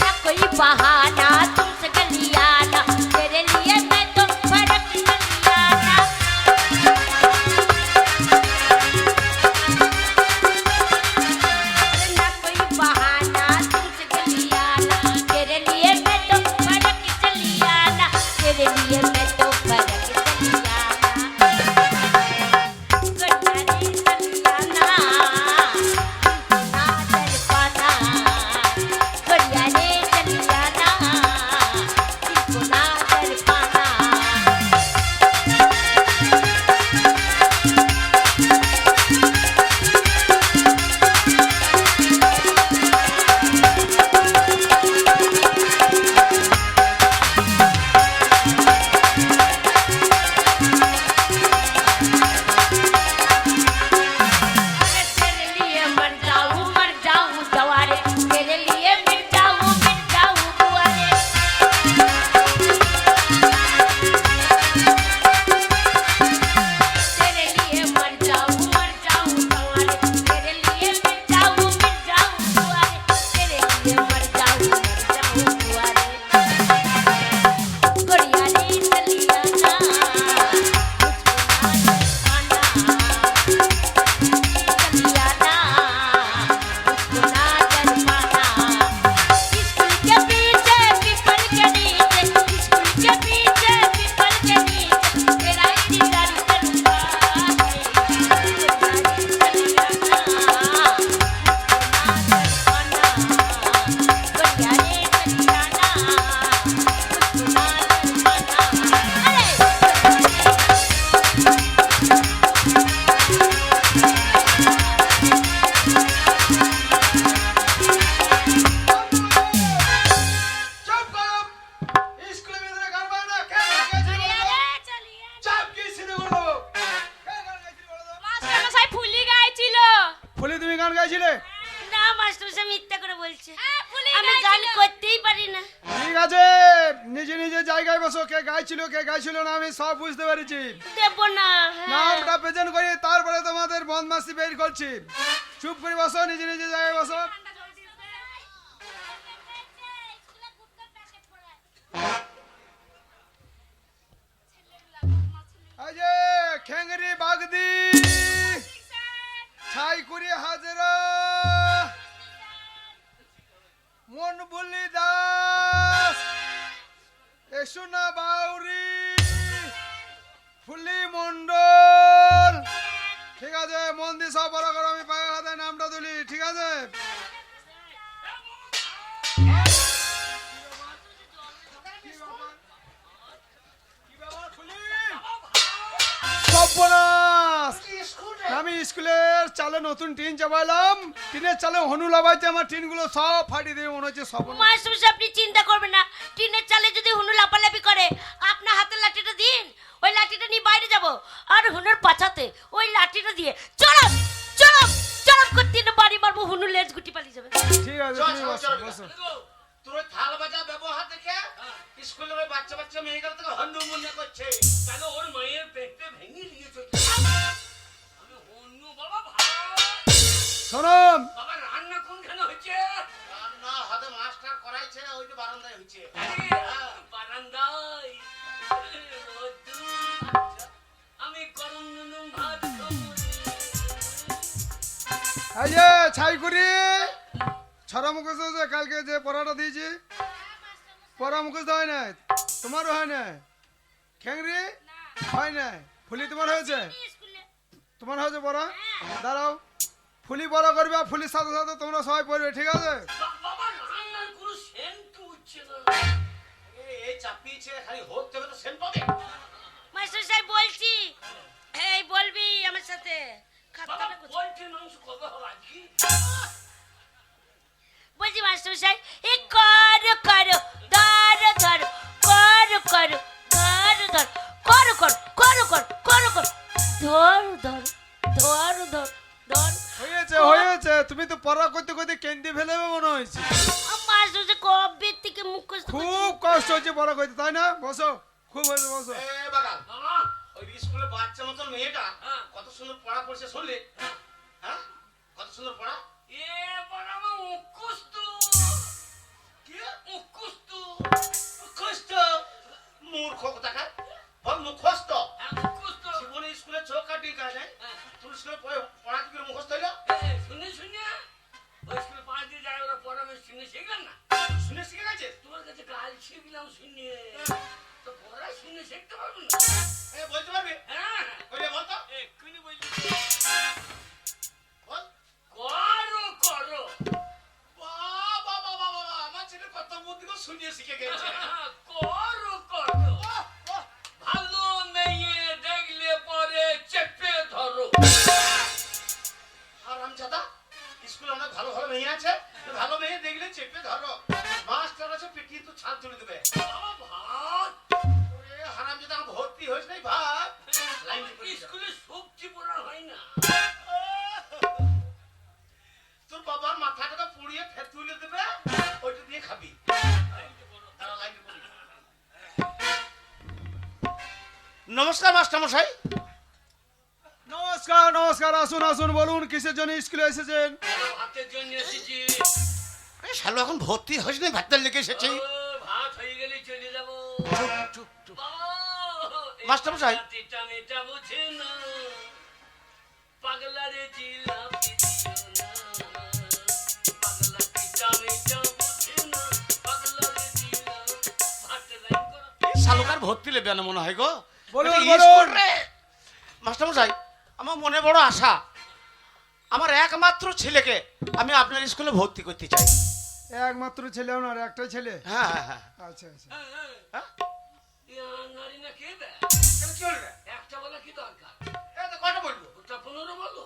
ना कोई बहाना तुमसे गलियाना, तेरे लिए मैं तो फड़क गलियाना। अरे ना कोई बहाना तुमसे गलियाना, तेरे लिए मैं तो फड़क गलियाना, तेरे लिए मैं तो फड़क गलियाना। गलिया रे गलियाना, ना तड़पाना, बढ़िया रे चलिया ना, मुझको ना तड़पाना। अरे तेरे लिए मर जाऊं जवारे, तेरे लिए मिट जाऊं बुआरे। तेरे लिए मर जाऊं जवारे, तेरे लिए मिट जाऊं बुआरे, तेरे लिए मर जाऊं बुआरे। बढ़िया रे चलिया ना, मुझको ना तड़पाना, चलिया ना, मुझको ना तड़पाना। स्कूल के पीछे पीपल के नीचे, स्कूल के पीछे पीपल के नीचे, तेरा इंतजार करूंगा, बढ़िया रे चलिया ना, मुझको ना तड़पाना, बढ़िया रे चलिया ना, मुझको ना तड़पाना। अरे চুপ করো স্কুলের ভিতরে গান বাজনা কে গাইছিল बढ़िया বলো रे चलिया ना। চাপ কি সিনে বলো কে গান গাইছিল বলো তো মাস্টারমশাই ফুলি গাইছিল। ফুলি তুমি গান গাইছিলে না মাস্টারমশাই মিথ্যা করে বলছে, ফুলি আমি গান করতেই পারি না। ঠিক আছে নিজে নিজে জায়গায় বসো কে গাইছিল না আমি সব বুঝতে পেরেছি দেব না। হ্যাঁ। নামটা প্রেজেন্ট করে তারপরে তোমাদের বদমাশি বের করছি চুপ করে বসো নিজে নিজে জায়গায় বসো এই যে খেঙ্গরি বাগদি ছাইকুড়ি হাজরা মনবুলি দাস এসুনা বাউরি ফুলি মন্ডল ঠিক আছে মন দিয়ে সব বড় করো আমি পায়ে হাতে নামটা তুলি ঠিক আছে সর্বনাশ আমি স্কুলের চালে নতুন টিন চাপাইলাম, টিনের চালে হনু লাগাইতে আমার টিনগুলো সব ফাটিয়ে দিয়ে মনে হচ্ছে সব। মাস্টার সাহেব আপনি চিন্তা করবেন না, টিনের চালে যদি হুনু লাপালাপি করে আপনার হাতের লাঠিটা দিন, ওই লাঠিটা নিয়ে বাইরে যাব, আর হুনুর পাছাতে ওই লাঠিটা দিয়ে চড়প চড়প চড়প করতে না বাড়ি মারবো, হুনু লেজ গুটি পালিয়ে যাবে। ঠিক আছে, চল, তুমি চল, বসো চল, বসো। তোর ওই থাল বাজা ব্যবহার দেখে স্কুলের ওই বাচ্চা বাচ্চা মেয়েগুলো থেকে হন্দু মনে করছে। তাহলে ওর মায়ের পেটে ভেঙে দিয়েছে। আমি অন্য বাবা ভাই, শোনম, বাবা রান্না কোনখানে হচ্ছে? রান্না হাতে মাস্টার করাইছে, ওই যে বারান্দায় হচ্ছে। বারান্দায় রোদ্দুর। আমি গরম নুন ভাত খাবো। এই যে ছাই করি ছড়া মুখোশ যে কালকে যে পড়াটা দিয়েছি, পড়া মুখোশ হয় নাই, তোমারও হয় নাই, খেংরি হয় নাই, ফুলি তোমার হয়েছে, তোমার হয়েছে পড়া। দাঁড়াও, ফুলি বড় করবে, আর ফুলির সাথে সাথে তোমরা সবাই পড়বে, ঠিক আছে? বাবা রান্নার কোনো সেন্ট উঠছে না। এই চাপিয়েছে, খালি হতে হবে তো সেন পাবে। মাস্টার সাহেব বলছি, এই বলবি আমার সাথে বাবা খাতাটা কোথায়? পোল্ট্রি মাংস কবে হবে আজকে? বলছি মাস্টার সাহেব এ কর কর ধর ধর কর কর ধর ধর কর কর কর কর কর কর ধর ধর ধর ধর ধর। হয়েছে হয়েছে, তুমি তো পড়া করতে করতে কেন্দ্রে ফেলেবে মনে হয়েছে। মাস্টার সাহেব কবে থেকে মুখস্থ করছি? খুব কষ্ট হচ্ছে পড়া করতে, তাই না? বসো, খুব হয়েছে, বসো। এ বাগান, বাবা ওই স্কুলে বাচ্চা মতন মেয়েটা হ্যাঁ। কত সুন্দর পড়া পড়ছে শুনলে? হ্যাঁ, কত সুন্দর পড়া। এ বড় মা মুখস্থ। কি মুখস্থ। মুখস্থ? মূর্খ কোথাকার, বল মুখস্থ। হ্যাঁ, মুখস্থ। জীবনে স্কুলে চোখ কাটি কাজ নাই, হ্যাঁ। তোর স্কুলে পড়া কি করে মুখস্থ হইলো? শুনে শুনে ওই স্কুলে 5 দিন যায়, ওরা পড়াবে শুনে শিখলাম না। শুনে শিখে গেছিস? তোমার কাছে কাল শিখলাম শুনে, তো পড়া শুনে শিখতে পারবো না। বলতে পারবি? হ্যাঁ বলে বল তো, এক্ষুনি বলছি। বল। করো করো। বাবা বাবা বাবা, আমার ছেলে কত বুদ্ধি করে শুনিয়ে শিখে গেছে। করো করো। ভালো মেয়ে দেখলে পরে চেপে ধরো। আর রামচাদা, স্কুলে অনেক ভালো ভালো মেয়ে আছে, ভালো মেয়ে দেখলে চেপে ধরো, মাস্টার আছে পিটিয়ে তো ছাল তুলে দেবে। বাবা ভাত ওরে হারামজাদা, ভর্তি হইস নাই ভাব। লাইন দিয়ে পড়ে যা। স্কুলে সবজি পড়া হয় না। তোর বাবার মাথাটাকে পুড়িয়ে ফের তুলে দেবে, ওইটা দিয়ে খাবি। দাঁড়া, লাইন দিয়ে পড়ে যা। নমস্কার মাস্টার মশাই। নমস্কার নমস্কার, আসুন আসুন, বলুন কিসের জন্য স্কুলে এসেছেন? ভাতের জন্য এসেছি। শালু এখন ভর্তি হইস নাই, ভাতটা লেগে এসেছে। ও, ভাত হয়ে গেলে চলে যাবো। চুপ চুপ। বাবা, মাস্টারমশাই। এটা মেটা বোঝে না, পাগলা রে জিলাপি দিও না। পাগলা পিটা মেটা বোঝে না, পাগলা রে জিলাপি। ভাতটা লাইন করো। শালুকার ভর্তি লেবে না মনে হয় গো। বলুন, এটা বলুন। স্কুল রে। মাস্টার মশাই, আমার মনে বড় আশা, আমার একমাত্র ছেলেকে আমি আপনার স্কুলে ভর্তি করতে চাই। একমাত্র ছেলে ওনার, একটাই ছেলে? হ্যাঁ হ্যাঁ হ্যাঁ। আচ্ছা আচ্ছা। হ্যাঁ, হ্যাঁ। হ্যাঁ? ইয়া, নারী না কে বে? কেন কি হলো রে? একটা বলা কি দরকার? এ তো কয়টা বলবো? ওটা 15 বলো।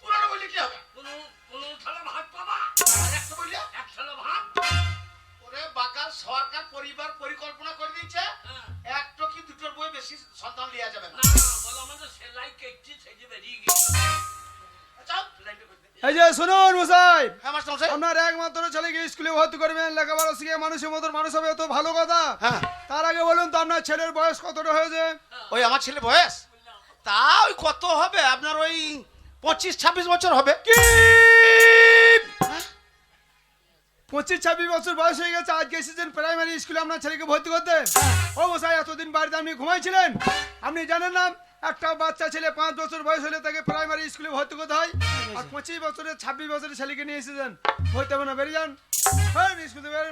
পুরানো বললে কি হবে? 15 থালা ভাত পাবা। আর একটা বললে? এক থালা ভাত। ওরে বাগান সরকার পরিবার পরিকল্পনা করে দিয়েছে, হ্যাঁ। একটা কি দুটোর বই বেশি সন্তান লিয়া যাবে না। না, বলো আমাদের সেলাই কেটে সেজে বেরিয়ে গেছে। চল, লাইনটা করে দে। এই যে শুনুন মশাই, হ্যাঁ মাস্টার মশাই। আপনার একমাত্র ছেলেকে স্কুলে ভর্তি করবেন, লেখাপড়া শিখে মানুষের মতন মানুষ হবে, তো ভালো কথা। হ্যাঁ। তার আগে বলুন তো আপনার ছেলের বয়স কতটা হয়েছে? ওই আমার ছেলে বয়স তা ওই কত হবে, আপনার ওই 25-26 বছর হবে। কি 25-26 বছর বয়স হয়ে গেছে, আজকে এসেছেন প্রাইমারি স্কুলে আপনার ছেলেকে ভর্তি করতে? ও মশাই, এতদিন বাড়িতে আপনি ঘুমাইছিলেন? আপনি জানেন না একটা বাচ্চা ছেলে 5 বছর বয়স হলে তাকে প্রাইমারি স্কুলে ভর্তি করতে হয়? আর 25 বছরের 26 বছরের ছেলেকে নিয়ে এসেছেন, ভর্তি হবে না? বেরিয়ে যান, হ্যাঁ স্কুল থেকে বের।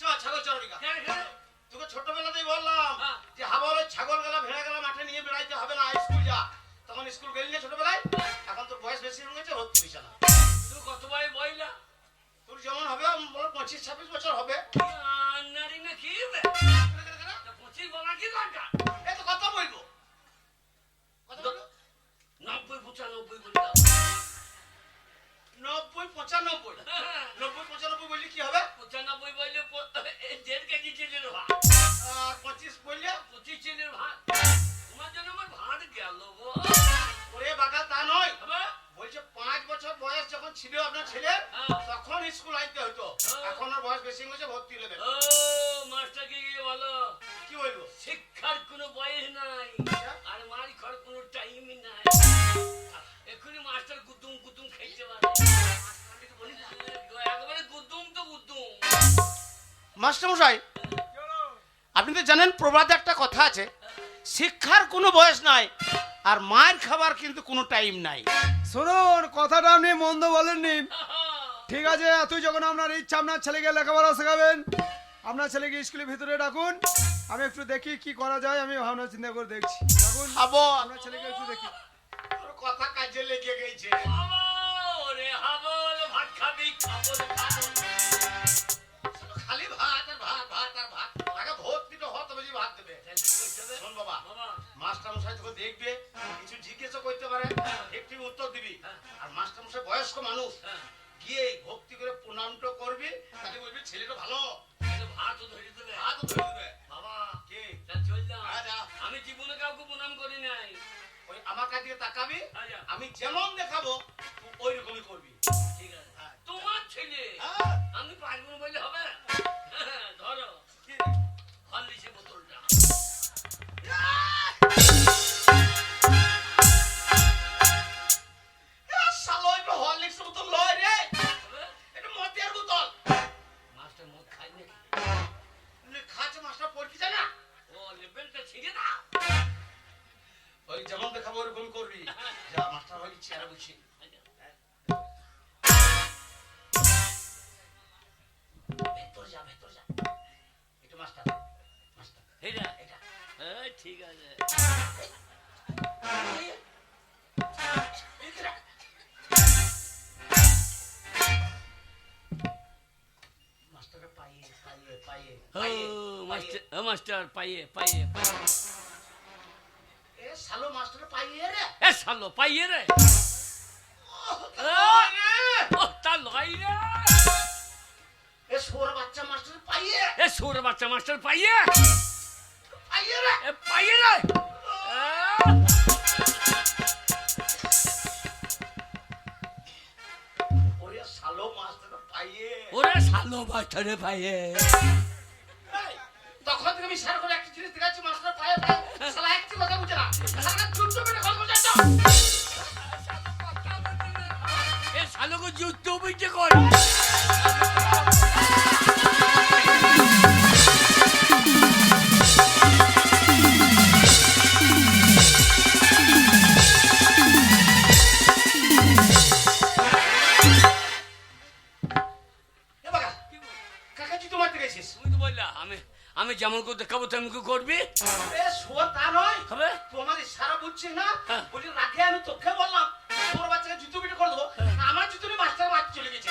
চল ছাগল চড়বিকা। হ্যাঁ, হ্যাঁ। তোকে ছোটবেলাতেই বললাম হ্যাঁ। যে হাওয়ালে ছাগল গেলা ভেড়া গেলা মাঠে নিয়ে বেড়াইতে হবে না, স্কুল যা। তখন স্কুল গেলি না ছোটবেলায়, এখন তোর বয়স বেশি হয়ে গেছে, ভর্তি হইছে না। তুই কতবার বইলা? তোর যেমন হবে 25-26 বছর হবে। ইয়া, নারী না কি বে? 25 বলা কি দরকার? এ তো কথা বলবো, কথা বলবো। 95 বললাম। 90 95 90 95 বললে কি হবে? 95 বললে 1.5 কেজি চিনির ভাত। আর 25 বললে 25 চিনির ভাত। তোমার জন্য আমার ভাত গেল গো। ওরে বাবা তা নয়, হবে? বলছে 5 বছর বয়স যখন ছিল আপনার ছেলে তখন স্কুল আইতে হতো, এখন আর বয়স বেশি হয়েছে ভর্তি হলে ও মাস্টারকে গিয়ে বলো কি বলবো? শিক্ষার কোনো বয়স নাই আর মার খাওয়ার কোনো টাইমই নাই। এক্ষুনি মাস্টার গুতুম গুতুম খাইতে পারে। একেবারে গুতুম তো গুতুম। মাস্টার মশাই, আপনি তো জানেন প্রবাদে একটা কথা আছে, শিক্ষার কোনো বয়স নাই আর মায়ের খাবার কিন্তু কোনো টাইম নাই। শুনুন, কথাটা আপনি মন্দ বলেননি। ঠিক আছে, তুই যখন আপনার ইচ্ছা আপনার ছেলেকে লেখাপড়া শেখাবেন, আপনার ছেলেকে স্কুলের ভিতরে ডাকুন, আমি একটু দেখি কি করা যায়, আমি ভাবনা চিন্তা করে দেখছি। ডাকুন, খাবো আপনার ছেলেকে একটু দেখি। তোর কথা কাজে লেগে গেছে। ওরে হাবল ভাত খাবি খাবল খাবল। খালি ভাত আর ভাত ভাত আর ভাত, আগে ভর্তি তো হত বেশি ভাত দেবে। শোন বাবা, বাবা মাস্টার মশাই তোকে দেখবে, কিছু জিজ্ঞেস করতে পারে, একটি উত্তর দিবি। আর মাস্টার মশাই বয়স্ক মানুষ, গিয়ে ভক্তি করে প্রণামটা করবি, তাহলে বলবি ছেলেটা ভালো, ভাতও ধরে দেবে। হাতও ধরে দেবে। বাবা কি তা চললাম। আজা, আমি জীবনে কাউকে প্রণাম করি নাই। ওই আমার কাছে দিকে তাকাবি, আজা আমি যেমন দেখাবো তুই ওই রকমই করবি। ঠিক আছে। তোমার ছেলে হ্যাঁ, আমি পারবো না বললে হবে? ধরো কি? হরলিক্সের বোতলটা। শালা একটু হরলিক্সের বোতল লয় রে, হবে? একটু মদের বোতল। মাস্টার মদ খাই নাকি? খাচ্ছে মাস্টার পড়কি যায় না, ও লেবেলটা ছিঁড়ে দাও। ওই যেমন দেখাবো ওরকম করবি। যা মাস্টার হয়ে চেয়ারে বসি। ভেতর যা, ভেতর যা। একটু মাস্টার, মাস্টার এটা এটা ঠিক আছে। মাস্টারের পায়ে পায়ে পায়ে ও পায়ে মাস্টার ও মাস্টার পাইয়ে পাইয়ে পাইয়ে। এ শালো মাস্টারের পায়ে রে। এ শালো পাইয়ে রে। ও তা লয় রে। এ সোর বাচ্চা মাস্টারের পায়ে এ সুর বাচ্চা মাস্টার পাইয়ে পায়ে রে। এ পাইয়ে রে। ওরে শালো মাস্টারের পায়ে। ওরে শালো মাস্টারে পাইয়ে। এই, তখন থেকে আমি সারা করে একটা জিনিস দেখাচ্ছি মাস্টারের পায়ে পায়ে। শালা একটি কথা বুঝে না, শালা চুপ করে কথা বলছে তো। এ শালোকে যুদ্ধ বুঝতে কর। এ বাবা, কাকা তুই তোমার থেকে এসেছিস। তুমি তো বললা আমি যেমন করে দেখাবো তেমন করে করবি। এ সোর তা নয়, হবে? তোমার ইশারা বুঝছিস না? হ্যাঁ। বলি রাগে আমি তোকে বললাম তোর বাচ্চাকে জুতো পিটে করে দেবো, আমার জুতো নিয়ে মাস্টার বাচ্চা চলে গেছে।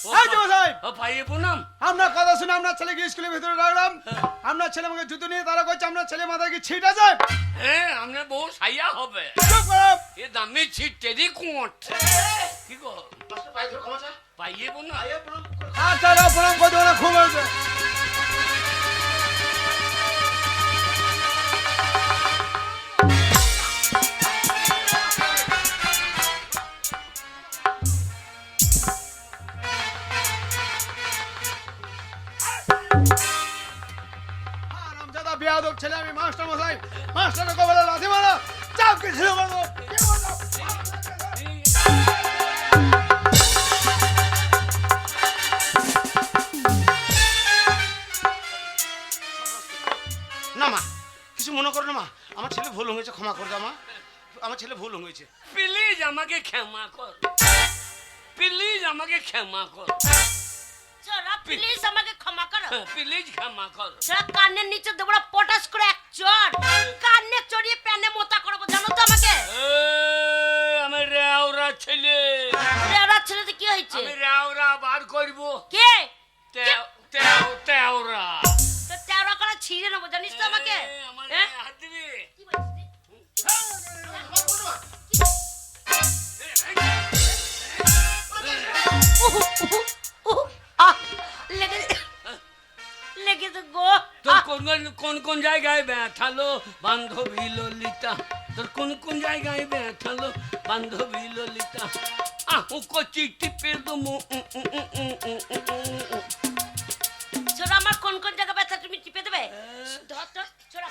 ও এই যে মশাই, ও পাইয়ে প্রণাম। আপনার কথা শুনে আপনার ছেলেকে স্কুলের ভিতরে ডাকলাম, আপনার ছেলে আমাকে জুতো নিয়ে তারা করছে আপনার ছেলে মাথায় কি ছিট আছে? হ্যাঁ আপনার বউ সাইয়া হবে। চুপ করো। এ দামি ছিট টেরি কোট। কি গো মাস্টার পায়ে ধরে ক্ষমা চা। পাইয়ে প্রণাম। পায়ে প্রণাম করে। আচ্ছা দাও, প্রণাম করে দেবো না, খুব হয়েছে। আরামজাদা বেয়াদব ছেলে, আমি মাস্টার মশাই, মাস্টারের কবলে লাথি মারা, চাপকে ছেড়ে মারবো। কে মারলো? না মা, কিছু মনে করো না মা, আমার ছেলে ভুল হয়েছে, ক্ষমা করে দাও মা, আমার ছেলে ভুল হয়েছে। প্লিজ আমাকে ক্ষমা কর। প্লিজ আমাকে ক্ষমা কর। ছোড়া প্লিজ আমাকে ক্ষমা করো। প্লিজ ক্ষমা কর। ছোড়া কানের নিচে দেবো পটাশ করে এক চড়, কানে চড়িয়ে প্যানে মোতা করবো, জানো তো আমাকে? আমি রেওরা ছেলে। রেওড়া ছেলেতে কি হয়েছে? আমি রেওরা বার করব। কে? তেওরা তো তেওড়া করে ছিঁড়ে নেবো, জানিস তো আমাকে? আমার হ্যাঁ? হাত দিবি। কি বলছিস? ক্ষমা করো মা। লেগেছে গো। তোর কোন কোন জায়গায় ব্যথালো বান্ধবী ললিতা, তোর কোন কোন জায়গায় ব্যথালো বান্ধবী ললিতা, কচি টিপে দমু। ছোড়া আমার কোন কোন জায়গা ব্যথা তুমি টিপে দেবে? ধর তো ছোড়া।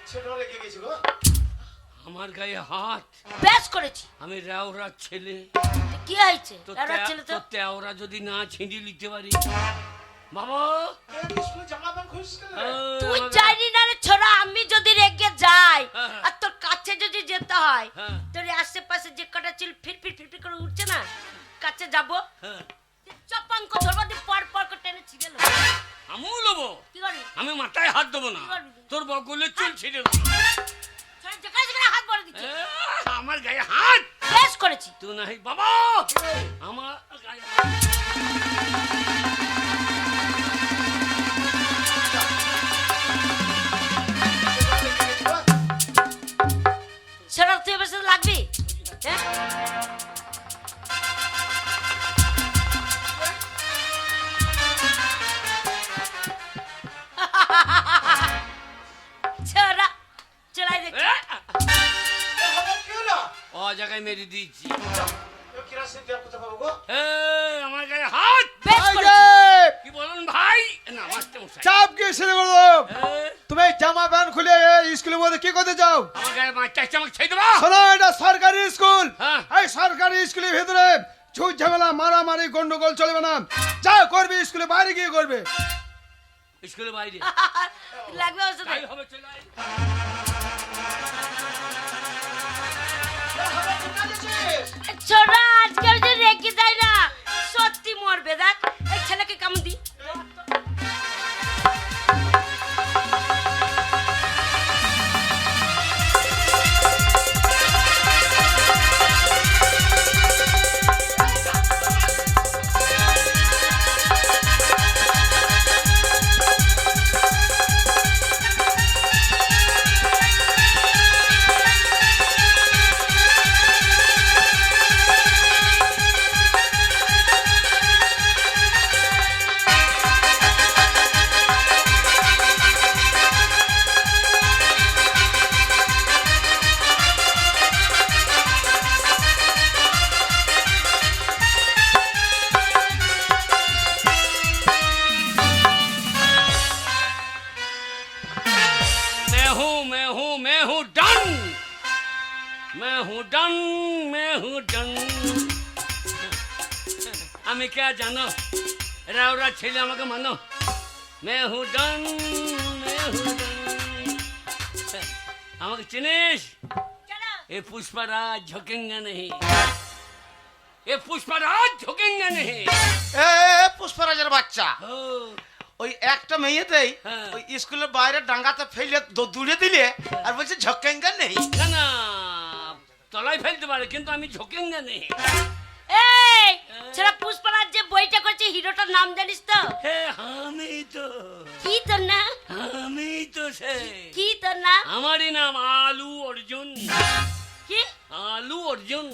ছেলেটা লেগে গেছে গো। আমার গায়ে হাত, বেশ করেছি। আমি রাওরা ছেলে, কি হয়েছে? তোর এরা ছেলে তো তেওরা যদি না ছিঁড়ি নিতে পারি বাবা। স্কুলে জামা প্যান্ট খুঁজছিস কেন রে? তুই জানি না রে ছোড়া, আমি যদি রেগে যাই হ্যাঁ। আর তোর কাছে যদি যেতে হয়, হ্যাঁ। তোর এই আশেপাশে যে কটা চিল ফির ফির ফির ফির করে উঠছে না, কাছে যাবো, হ্যাঁ, চপাঙ্ক ধরবো দিয়ে পর পর করে টেনে ছিঁড়ে নেবো। আমিও নেবো। কি করবি? আমি মাথায় হাত দেবো না, কি করবি? তোর বগলে চুল ছিঁড়ে দেবো। ছোড়া যেখানে যেখানে হাত ভরে দিচ্ছে। আমার গায়ে হাত, বেশ করেছি। তুই নাই বাবা আমার গায়ে হাত। ছোড়া তুই এবার সাথে লাগবি? হ্যাঁ? ছোড়া চলাই দেখছি। এ হঠাৎ কি হলো? ও জায়গায় মেরে দিয়েছি। এ কেরাসিন তেল কোথায় পাবো গো? আমার গায়ে হাত। বেশ ভাই করেছি। রে, কি বলুন ভাই? না মাস্টার মশাই, চাপ কি শুরু করো? তুমি জামা প্যান্ট খুলে এই স্কুলের মধ্যে কি করতে চাও? আমার গায়ে মাস্টার চামক ছেড়ে দেবো। শোনো, এটা সরকারি স্কুল। হ্যাঁ। এই সরকারি স্কুলের ভিতরে ঝুট ঝামেলা মারামারি গন্ডগোল চলবে না। যা করবি স্কুলে বাইরে গিয়ে করবে। স্কুলের বাইরে লাগবে ওর সাথে। তাই হবে, চলে আয়। এ হঠাৎ কি কাঁদছিস? ছোড়া আজকে আমি যদি রেখে যাই না, সত্যি মরবে। দেখ এই ছেলেকে কামড় দি। मैं हूँ डन, मैं हूँ डन, मैं हूँ डन। আমি কে জানো? রাওরা ছেলে আমাকে মানো। मैं हूँ डन, मैं हूँ डन। আমাকে চিনিস? ये पुष्पराज झुकेंगे नहीं, ये पुष्पराज झुकेंगे नहीं। এ পুষ্পরাজের বাচ্চা, ও, ওই একটা মেয়েতেই হ্যাঁ। ওই স্কুলের বাইরে ডাঙ্গাতে ফেলে দূরে দিলে আর বলছে ঝকেঙ্গা নেই। না না, তলায় ফেলতে পারে কিন্তু আমি ঝুঁকেঙ্গে নেই। এই ছেলে পুষ্পরাজ যে বইটা করছে, হিরোটার নাম জানিস তো? হে আমি তো, কি তোর নাম? আমি তো সে। কি তোর নাম? আমারই নাম আলু অর্জুন। কি? আলু অর্জুন।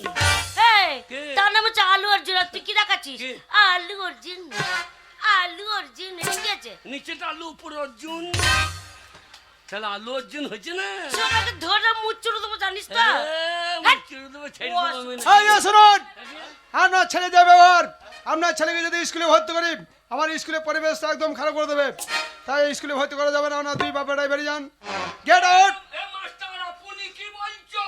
এই কে? তার নাম হচ্ছে আলু অর্জুন। আর তুই কি দেখাচ্ছিস? কে? আলু অর্জুন, আলু অর্জুন। ঠিক আছে, নিচেটা আলু, উপর অর্জুন। তাহলে আলু অর্জুন হয়েছে না? ছোটকে ধরে মুচুর দেবো জানিস তো? মুচিয়ে দেবো, ছেড়ে দেবো আমি না। এই যে শুনুন, আপনার ছেলে যে ব্যবহার, আপনার ছেলেকে যদি স্কুলে ভর্তি করি, আমার স্কুলের পরিবেশটা একদম খারাপ করে দেবে। তাই স্কুলে ভর্তি করা যাবে না। আপনার দুই বাপেরাই বেরিয়ে যান। Get out. এ মাস্টার, আপনি কি বলছো?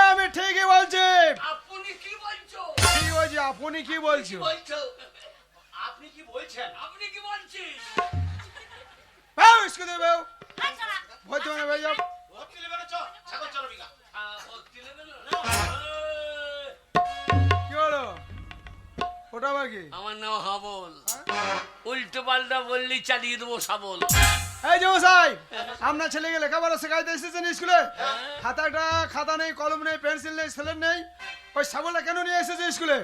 আমি ঠিকই বলছি। আপনি কি বলছো? ঠিক বলছি। আপনি কি বলছো? বলছো? আপনি কি বলছেন? আপনি কি বলছিস? বেও স্কুলে বেও। এই ছোড়া, ভর্তি মানে বেরিয়ে যাও। ভর্তি নেবে না, চ ছাগল চলো বিঘা। ভক্তি নেবে না? কি হলো? ওটা বাকি। আমার নাম হাবল। উল্টো পাল্টা বললি চালিয়ে দেবো শাবল। এই যে মশাই, আপনার ছেলেকে লেখাপড়া শেখাইতে এসেছেন স্কুলে? খাতা নেই, কলম নেই, পেন্সিল নেই, স্লেট নেই, ওই শাবলটা কেন নিয়ে এসেছে স্কুলে?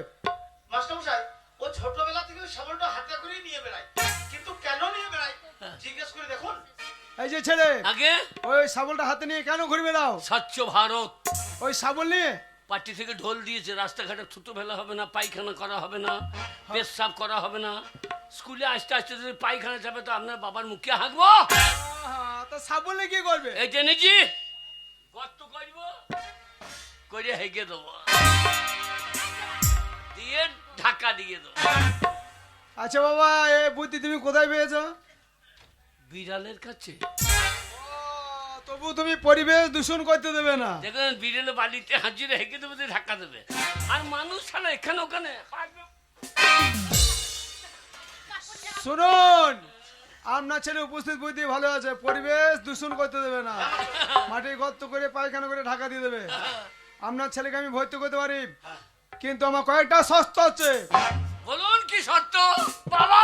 মাস্টারমশাই, ও ছোটবেলা থেকে ওই শাবলটা হাতে করে নিয়ে বেড়ায়, কিন্তু কেন নিয়ে বেড়ায় জিজ্ঞেস করে দেখুন। এই যে ছেলে, আগে ওই শাবলটা হাতে নিয়ে কেন ঘুরবে দাও? স্বচ্ছ ভারত ওই শাবল নিয়ে পার্টি থেকে ঢোল দিয়েছে, রাস্তাঘাটে থুতু ফেলা হবে না, পায়খানা করা হবে না, পেশাব করা হবে না। স্কুলে আসতে আসতে যদি পায়খানা যাবে তো আপনার বাবার মুখে হাঁকবো। তা শাবল নিয়ে কি করবে? এই টেনেছি গর্ত করব, করে হেঁকে দেবো, দিয়ে ঢাকা দিয়ে দেবো। আচ্ছা বাবা, এই বুদ্ধি তুমি কোথায় পেয়েছো? বিড়ালের কাছে। তবু তুমি পরিবেশ দূষণ করতে দেবে না। দেখুন বিড়ালে বাড়িতে হাজিরে হেঁকে দেবে, দিয়ে ধাক্কা দেবে, আর মানুষ ছাড়া এখানে ওখানে। শুনুন, আপনার ছেলে উপস্থিত বুদ্ধি ভালো আছে, পরিবেশ দূষণ করতে দেবে না, মাটি গর্ত করে পায়খানা করে ঢাকা দিয়ে দেবে। আপনার ছেলেকে আমি ভর্তি করতে পারি, কিন্তু আমার কয়েকটা শর্ত আছে। বলুন কি শর্ত? বাবা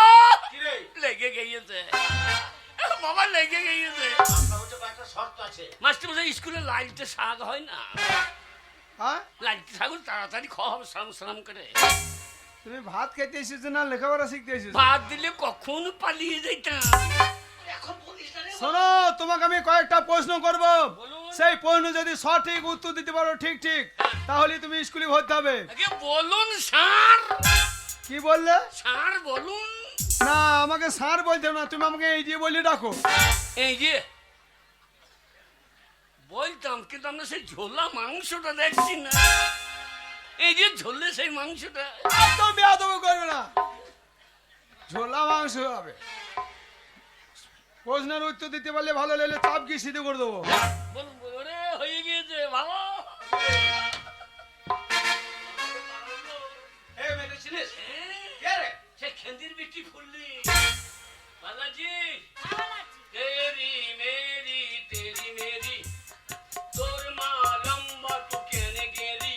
কিরে, লেগে গিয়েছে, বাবা লেগে গিয়েছে। আপনার হচ্ছে একটা শর্ত আছে। মাস্টার মশাই, স্কুলে লাইটে শাক হয় না, হ্যাঁ, লাইটে শাক তাড়াতাড়ি খাওয়া হবে সালাম সালাম করে। তুমি ভাত খেতে এসেছো না লেখাপড়া শিখতে এসেছো? ভাত দিলে কখন পালিয়ে যাইতাম। এখন বলিস না রে। শোনো, তোমাকে আমি কয়েকটা প্রশ্ন করব, বলুন। সেই প্রশ্ন যদি সঠিক উত্তর দিতে পারো ঠিক ঠিক, তাহলে তুমি স্কুলে ভর্তি হবে। আগে বলুন স্যার। কি বললে? স্যার বলুন। না, আমাকে স্যার বলতে হবে না, তুমি আমাকে এই দিয়ে বলে ডাকো। এই যে বলতাম, কিন্তু আমরা সেই ঝোলা মাংসটা দেখছি না। এই যে ঝোলে সেই মাংসটা। একদম বেয়াদবি করবে না, ঝোলা মাংস হবে। প্রশ্নের উত্তর দিতে পারলে ভালো, লাগলে চাপ কি সিদ্ধ করে দেবো। বলুন বলুন, রে হয়ে গিয়েছে ভালো। এই মেয়ে চিনিস? কে রে? সে খেন্দির বিটি ফুললি বালাজি। তেরি মেরি তেরি মেরি, তোর মা লম্বা তু কেনে গেরি।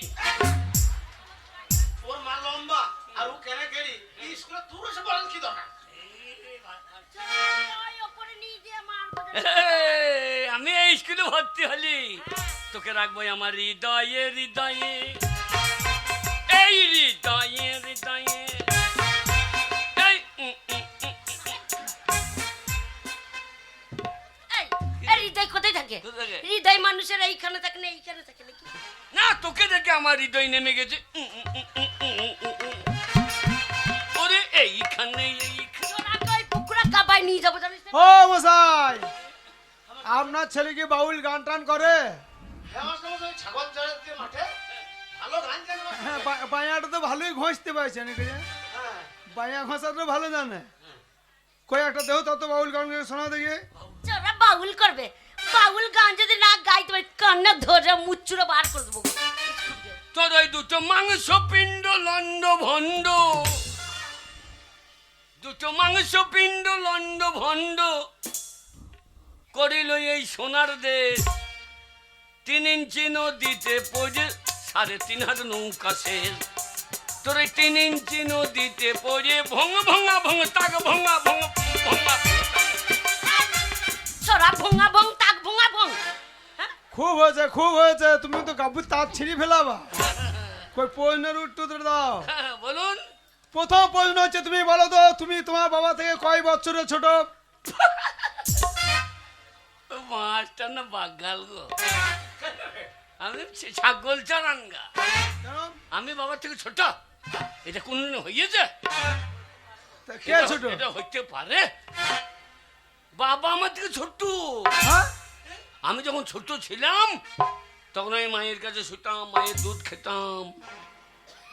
ওর মা লম্বা আর ও কেন গেলি? এই স্কুলে দূর এসে বলার কি দরকার? আমি এই স্কুলে ভর্তি হলি, তোকে রাখবো আমার হৃদয়ে হৃদয়ে, এই হৃদয়ে হৃদয়ে। এই হৃদয় কোথায় থাকে? কোথায় থাকে? হৃদয় মানুষের এইখানে থাকে না এইখানে থাকে নাকি? না, তোকে দেখে আমার হৃদয় নেমে গেছে। ওরে এইখানে পুকুরা কাবায় নিয়ে যাবো জানিস? ও মশাই, আপনার ছেলে কি বাউল গান টান করে? হ্যাঁ মাস্টারমশাই, ছাগল চড়াই দিয়ে মাঠে ভালো গান জানে মাস্টার। হ্যাঁ, বায়াটা তো ভালোই ঘষতে পারছে নাকি? হ্যাঁ, বায়া ঘষা তো ভালো জানে। কই একটা দেহ তত বাউল গান শোনা দেখি। ওরা বাউল করবে, বাউল গান যদি না গাইতে পারি কান্না ধরে মুচ্ছুরা বার করে দেবো। তোর ওই দুটো মাংস পিণ্ড লন্ড ভণ্ড, দুটো মাংস পিণ্ড লন্ড ভণ্ড করিল এই সোনার দেশ। 3 ইঞ্চি নদীতে পড়ে 3.5 হাত নৌকা শেষ। তোর 3 ইঞ্চি নদীতে পড়ে ভঙ ভঙা ভঙ তাক ভঙা ভঙ ভঙা। সরা ভঙা ভং তাক ভঙা ভং। খুব হয়েছে, খুব হয়েছে, তুমি তো গাবুর তাঁত ছিঁড়ে ফেলাবা। কই প্রশ্নের উত্তর দাও। বলুন। প্রথম প্রশ্ন হচ্ছে, তুমি বলো তো, তুমি তোমার বাবা থেকে কয় বছরের ছোট? মাছটা না বাগাল গো, আমি ছাগল চারাঙ্গা। কেন? আমি বাবার থেকে ছোট? এটা কোনদিন হয়েছে? তা কে ছোট? এটা হইতে পারে? বাবা আমার থেকে ছোট। হ্যাঁ? আমি যখন ছোট ছিলাম তখন আমি মায়ের কাছে শুতাম, মায়ের দুধ খেতাম।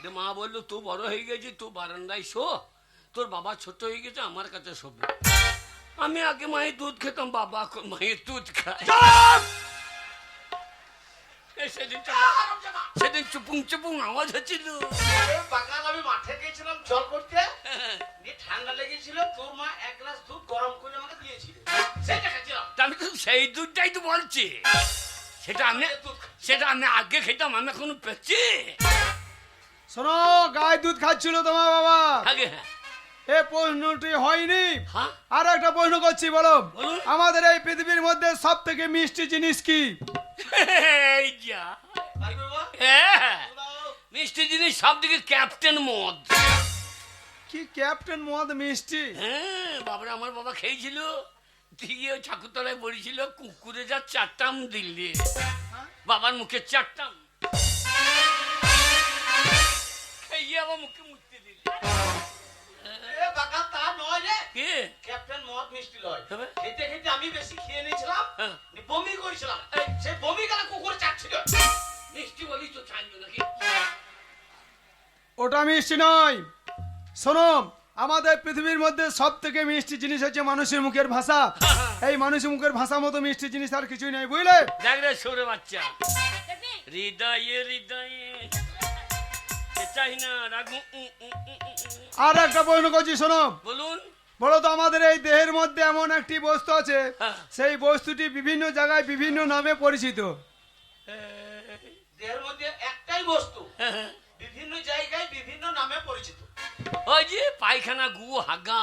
দিয়ে মা বললো, তুই বড় হয়ে গেছিস, তুই বারান্দায় শো, তোর বাবা ছোট হয়ে গেছে, আমার কাছে শোবে। আমি আগে মায়ের দুধ খেতাম, বাবা এখন মায়ের দুধ খায়। সেদিন চুপুং চুপুং আওয়াজ হচ্ছিল। বাগান আমি মাঠে গেছিলাম জল করতে, দিয়ে ঠান্ডা লেগেছিল, তোর মা 1 গ্লাস দুধ গরম করে আমাকে দিয়েছিল, সেটা খাচ্ছিলাম। তা আমি তো সেই দুধটাই তো বলছি, সেটা আমি আগে খেতাম, আমি এখনো পেয়েছি। শোনো, গায়ে দুধ খাচ্ছিল তোমার বাবা, আগে হ্যাঁ। এ প্রশ্নটি হয়নি। হ্যাঁ আর একটা প্রশ্ন করছি, বলো বলুন। আমাদের এই পৃথিবীর মধ্যে সব থেকে মিষ্টি জিনিস কি? এই যা হ্যাঁ মিষ্টি জিনিস সব দিকে ক্যাপ্টেন মদ। কি ক্যাপ্টেন মদ মিষ্টি? হ্যাঁ বাবারা আমার বাবা খেয়েছিল দিয়ে ওই ঠাকুরতলায় বলেছিল কুকুরে যা চারটাম দিল্লি বাবার মুখে চারটাম খেয়ে আমার মুখে মুছতে দিল। এ বাকা তা নয় রে, কে ক্যাপ্টেন মদ মিষ্টি লয়। তবে? খেতে খেতে আমি বেশি খেয়ে নিয়েছিলাম, হ্যাঁ। বমি করেছিলাম, সেই বমি গেলা কুকুর চাটছিল। মিষ্টি বলি তো চাইলো নাকি? ওটা মিষ্টি নয়। শোনো, আমাদের পৃথিবীর মধ্যে সব থেকে মিষ্টি জিনিস হচ্ছে মানুষের মুখের ভাষা। এই মানুষের মুখের ভাষা মতো মিষ্টি জিনিস আর কিছুই নেই, বুঝলে? দেখ রে সৌরে বাচ্চা দেখবি? হৃদয়ে হৃদয়ে এ চাই না রাগু আর একটা প্রশ্ন করছি, শোনো। বলুন। বলো তো আমাদের এই দেহের মধ্যে এমন একটি বস্তু আছে, হ্যাঁ। সেই বস্তুটি বিভিন্ন জায়গায় বিভিন্ন নামে পরিচিত। দেহের মধ্যে একটাই বস্তু হ্যাঁ। বিভিন্ন জায়গায় বিভিন্ন নামে পরিচিত। ওই যে পায়খানা গু হাগা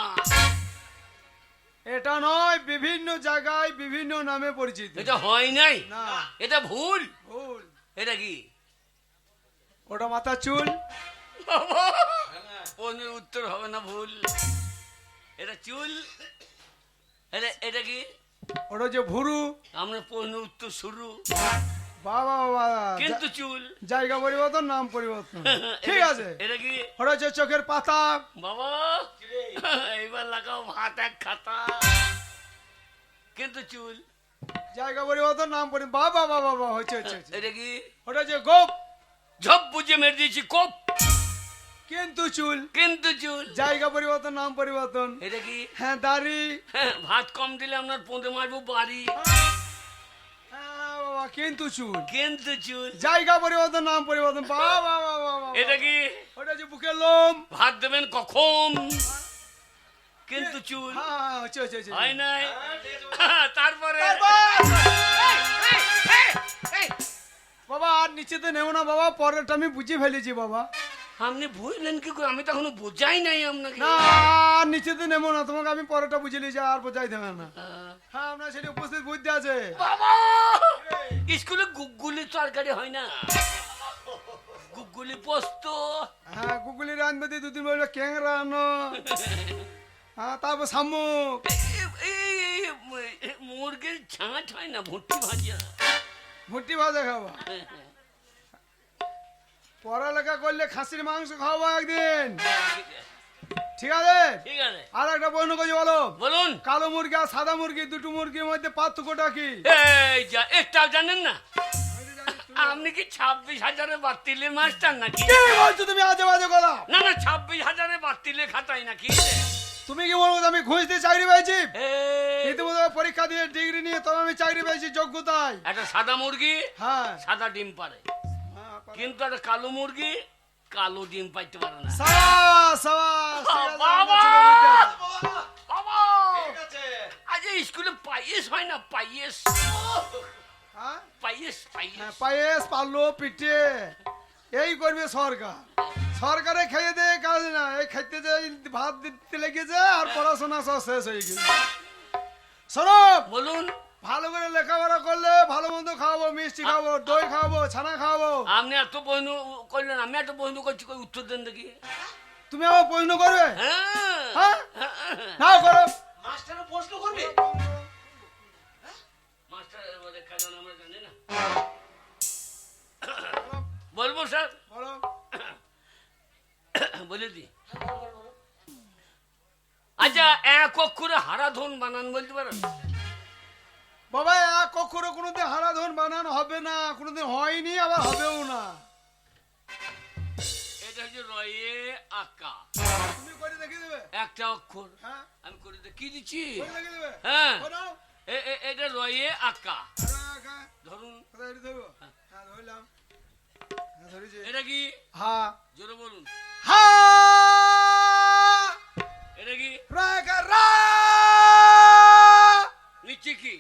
এটা নয়, বিভিন্ন জায়গায় বিভিন্ন নামে পরিচিত। এটা হয় নাই না, এটা ভুল। ভুল। এটা কি ওটা মাথার চুল। প্রশ্নের উত্তর হবে না, ভুল। এটা চুল। এটা কি ওটা যে ভুরু। আমরা প্রশ্নের উত্তর শুরু বাবা বাবা, কিন্তু চুল জায়গা পরিবর্তন, নাম পরিবর্তন। ঠিক আছে। এটা কি ওটা হচ্ছে চোখের পাতা। বাবা এইবার লাগাও ভাত এক খাতা কিন্তু চুল। জায়গা পরিবর্তন, নাম পরিবর্তন। বাবা বাবা বাবা, হচ্ছে হচ্ছে হচ্ছে। এটা কি ওটা হচ্ছে গোপ। ঝপ বুঝে মেরে দিয়েছি কোপ কিন্তু চুল। কিন্তু চুল। জায়গা পরিবর্তন, নাম পরিবর্তন। এটা কি হ্যাঁ, দাড়ি। ভাত কম দিলে আপনার পোঁদে মারবো বাড়ি হ্যাঁ বাবা, কিন্তু চুল। কিন্তু চুল। জায়গা পরিবর্তন, নাম পরিবর্তন। বাবা বাবা বাবা। এটা কি ওটা হচ্ছে বুকের লোম। ভাত দেবেন কখন কিন্তু চুল হ্যাঁ হ্যাঁ, হচ্ছে হচ্ছে হচ্ছে। হয় নাই। তারপরে বাবা আর নিচেতে নেও না বাবা, পরেরটা আমি বুঝে ফেলেছি বাবা। আপনি বুঝলেন কি করে? আমি তো এখনো বোঝাই নাই আপনাকে। না, আর নিচেতে নেবো না, তোমাকে আমি পরেরটা বুঝে নিয়েছি, আর বোঝাই দেবে না। হ্যাঁ, আপনার সেটা উপস্থিত বুঝতে আছে। বাবা স্কুলে গুগলি তরকারি হয় না, গুগলি পোস্ত। হ্যাঁ, গুগলি রানবে দিয়ে দুদিন বলবে ক্যাংরা আনো। হ্যাঁ, তারপর শামুক। মুরগির ছাঁচ হয় না, ভুট্টি ভাজা। ভুট্টি ভাজা খাবো। পড়ালেখা করলে খাসির মাংস খাওয়াবো একদিন, ঠিক আছে? ঠিক আছে আর একটা প্রশ্ন করছি, বলো বলুন। কালো মুরগি আর সাদা মুরগি, দুটো মুরগির মধ্যে পার্থক্যটা কি? এই যা একটাও জানেন না? আপনি কি 26,000 বাতিলের মাস্টার নাকি? কি বলছো তুমি আজে বাজে কথা? না না 26,000 বাতিলে খাতাই নাকি? তুমি কি বলবো আমি ঘুষ দিয়ে চাকরি পেয়েছি? এই, ইতিমধ্যে পরীক্ষা দিয়ে ডিগ্রি নিয়ে তবে আমি চাকরি পেয়েছি যোগ্যতায়। একটা সাদা মুরগি হ্যাঁ। সাদা ডিম পারে, কিন্তু একটা কালো মুরগি কালো ডিম পাইতে পারে না। সাবাস, সাবাস, ঠিক আছে, বাবা! আমার ছেলে বুদ্ধি আছে। বাবা ঠিক আছে। আজ এই স্কুলে পায়েস হয় না? পায়েস হ্যাঁ? পায়েস হ্যাঁ, পায়েস পায়েস, পারলো, পিঠে, এই করবে সরকার। সরকারে খেয়ে দেয় কাজ না, এই খাইতে যে ভাত দিতে লেগেছে আর পড়াশোনা সব শেষ হয়ে গেছে। শোনো, বলুন। ভালো করে লেখাপড়া করলে ভালো মন্দ খাওয়াবো, মিষ্টি খাওয়াবো, দই খাওয়াবো, ছানা খাওয়াবো। আপনি এত প্রশ্ন করলেন, আমি এত প্রশ্ন করছি, কই উত্তর দেন দেখি। তুমি আবার প্রশ্ন করবে? হ্যাঁ হ্যাঁ, নাও করো। মাস্টারও প্রশ্ন করবে? মাস্টার বলে কারণ আমরা জানি না। বলবো স্যার? বলো। বলে দি। আচ্ছা, এক অক্ষরে হারাধন বানান বলতে পারেন? বাবা, এক অক্ষরে কোনোদিন হারাধন বানানো হবে না, কোনোদিন হয়নি, আবার হবেও না। এটা হচ্ছে রয়ে আঁকা, তুমি করে দেখিয়ে দেবে? একটা অক্ষর। হ্যাঁ, আমি করে কি দিচ্ছি? করে দেখিয়ে দেবে? হ্যাঁ, বলো। এটা রয়ে আঁকা। রাখা। ধরুন কোথায় এটা ধরবো? হ্যাঁ, ধরলাম। হ্যাঁ, ধরেছি। এটা কি? হ্যাঁ। জোরে বলুন। হ্যাঁ। এটা কি? রাখা, রা। নিচে কি?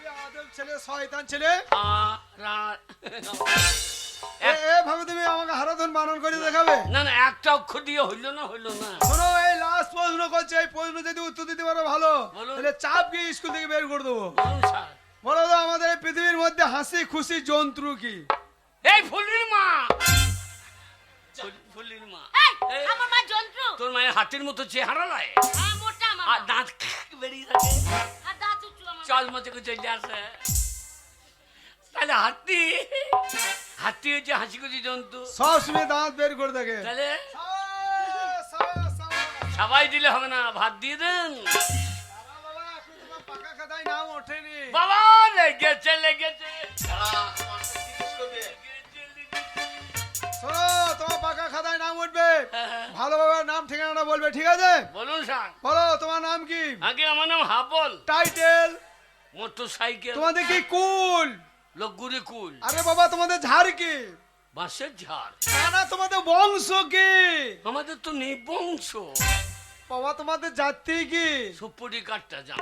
বেয়াদব ছেলে, শয়তান ছেলে। আ রা এভাবে তুমি আমাকে হারাধন বানান করে দেখাবে? না না, একটা অক্ষর দিয়ে হইলো না। শোনো, এই লাস্ট প্রশ্ন করছে, এই প্রশ্ন যদি উত্তর দিতে পারো ভালো, বলুন। তাহলে চাপ গিয়ে স্কুল থেকে বের করে দেবো। বলুন স্যার। বলো তো, আমাদের এই পৃথিবীর মধ্যে হাসি খুশি জন্তু কি? এই ফুলির মা। ফুলির মা। এই, এই, আমার মা যন্ত্র। তোর মায়ের হাতির মতো চেহারা লাই, মোটা আমার আর মা। দাঁত বেরিয়ে থাকে, আর দাঁত উঁচু আমার মা। চল মতো করে চলে আসে। তাহলে হাতি হচ্ছে হাসি খুশি জন্তু। সব সময় দাঁত বের করে থাকে। তাহলে সাবাস, সাবাস। সবাই দিলে হবে না, ভাত দিয়ে দেন। বাবা, বাবা, এখন তোমার পাকা খাতায় নাম ওঠেনি। বাবা লেগেছে। শোনো, তোমার পাকা খাতায় নাম উঠবে, হ্যাঁ। ভালোভাবে নাম ঠিকানাটা বলবে, ঠিক আছে? বলুন স্যার। বলো, তোমার নাম কি? আগে আমার নাম হাবল। টাইটেল? Motor cycle. তোমাদের কি কুল? লগুরি কুল। আরে বাবা, তোমাদের ঝাড় কি? বাঁশের ঝাড়। না না, তোমাদের বংশ কি? আমাদের তো নেই বংশ। বাবা, তোমাদের জাতি কি? সুপুরি কাঠটা যা।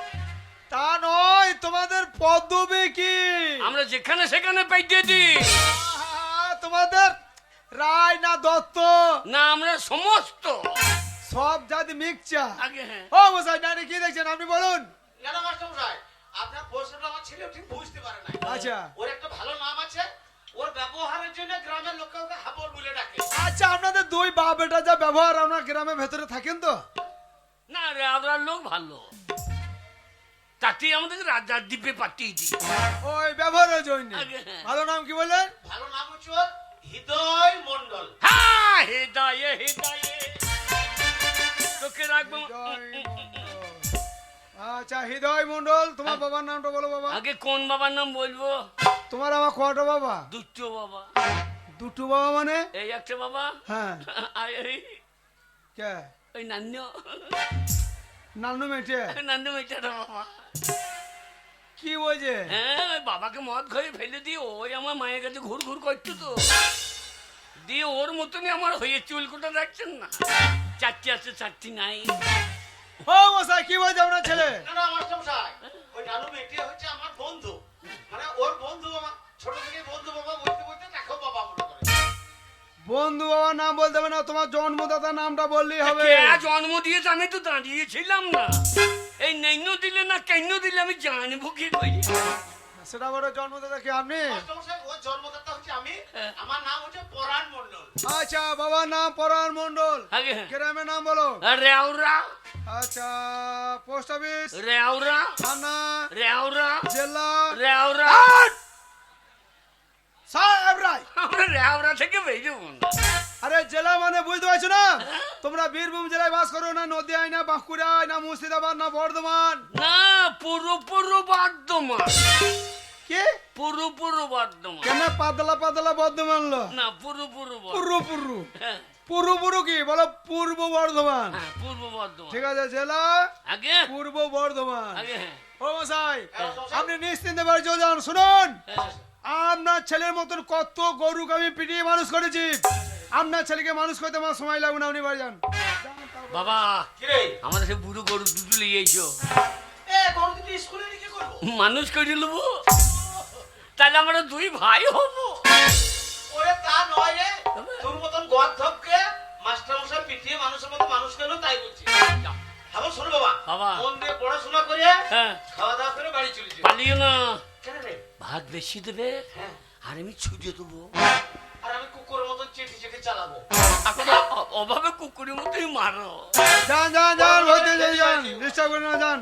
তা নয়, তোমাদের পদবী কি? আমরা যেখানে সেখানে পাইতে দিই। আহা, তোমাদের রায় না দত্ত? না, আমরা সমস্ত। সব জাতি মিক্সচার। আগে হ্যাঁ। ও মশাই, নানি কি দেখছেন আপনি বলুন। কেন মাস্টার মশাই, আপনার প্রশ্নটা আমার ছেলে ঠিক বুঝতে পারে না। আচ্ছা ওর একটা ভালো নাম আছে, ওর ব্যবহারের জন্য গ্রামের লোকে ওকে হাবল বলে ডাকে। আচ্ছা, আপনাদের দুই বাপ বেটা যা ব্যবহার, আপনার গ্রামের ভেতরে থাকেন তো? না রে, আমরা লোক ভালো, তাতেই আমাদের রাজার দ্বীপে পাঠিয়ে দিই। ওই ব্যবহারের জন্য। আগে হ্যাঁ। ভালো নাম কি বললেন? ভালো নাম হচ্ছে ওর হৃদয় মন্ডল। হ্যাঁ, হৃদয়ে তোকে রাখবো। হৃদয় মণ্ডল। আচ্ছা, হৃদয় মন্ডল। তোমার বাবার নামটা বলো বাবা। আগে কোন বাবার নাম বলবো? তোমার আমার কটা বাবা? দুটো বাবা। দুটো বাবা মানে? এই একটা বাবা, হ্যাঁ। আর এই কে? ওই নান্য নানু মেটে? নান্য মেয়েটার বাবা। কি বলছে? হ্যাঁ, ওই বাবাকে মদ খেয়ে ফেলে দিয়ে ওই আমার মায়ের কাছে ঘুর ঘুর করতো তো, দিয়ে ওর মতনই আমার হয়ে চুলকুটা দেখছেন না, চারটি আছে চারটি নাই। ও মশাই, কি বলছে আপনার ছেলে? না না মাস্টার মশাই, ওই নানু মেয়েটি হচ্ছে আমার বন্ধু, মানে ওর বন্ধু। আমার ছোট থেকে বন্ধু বাবা বলতে বলতে তাকেও বাবা মনে করে। বন্ধু বাবার নাম বলতে হবে না, তোমার জন্মদাতার নামটা বললেই হবে। কে জন্ম দিয়েছে? আমি তো দাঁড়িয়েছিলাম না। এই নৈন্য দিলে না কেন দিলে আমি জানবো কি করি? সেটা বড় জন্মদাতা কি আপনি? মাস্টার মশাই, ওর জন্মদাতা হচ্ছে আমি। আমার নাম হচ্ছে পরাণ মন্ডল। আচ্ছা, বাবার নাম পরাণ মন্ডল। আগে গ্রামের নাম বলো। রেওরা। আচ্ছা, পোস্ট অফিস, রেওরা। থানা, রেওরা। জেলা। রেওরা। সাহেব রায়। আমরা রেওরা থেকে বেরোবো না। আরে জেলা মানে বুঝতে পারছো না? তোমরা বীরভূম জেলায় বাস করো না? নদিয়ায় না বাঁকুড়ায় না মুর্শিদাবাদ না বর্ধমান? না, পুরো বর্ধমান। কি পুরো বর্ধমান। কেন পাতলা পাতলা বর্ধমান লো? না, পুরো পুরু পুরু হ্যাঁ, পুরু পুরু কি বলো? পূর্ব বর্ধমান। হ্যাঁ, পূর্ব বর্ধমান। ঠিক আছে, জেলা আগে পূর্ব বর্ধমান। আগে হ্যাঁ। ও মশাই, আপনি নিশ্চিন্তে বাড়ি চলে যান। শুনুন, আপনার ছেলের মতন কত গরুকে আমি পিটিয়ে মানুষ করেছি। আপনার ছেলেকে মানুষ করতে আমার সময় লাগবে না, আপনি বাড়ি যান। বাবা, কিরে, আমাদের সে বুড়ো গরু দুটো নিয়ে এসো, এ গরু দুটো স্কুলে নিয়ে কি করবো? মানুষ করে নেবো, তাহলে আমরা দুই ভাই হবো। ওরে তা নয় রে, তোর মতন গর্ধবকে মাস্টার মশাই পিটিয়ে মানুষের মতো মানুষ করলো, তাই বলছি। হ্যাঁ শোনো বাবা, বাবা। মন দিয়ে পড়াশোনা করে হ্যাঁ, খাওয়া দাওয়া করে বাড়ি চলে যাও। পালিও না। কেন রে? ভাত বেশি দেবে হ্যাঁ, আর আমি ছুটে দেবো। আর আমি কুকুরের মতন চেটে চেটে চালাবো। এখন অভাবে কুকুরের মতোই মারো। যান যান যান, ভর্তি হয়ে যান, ডিস্টার্ব করে না, যান।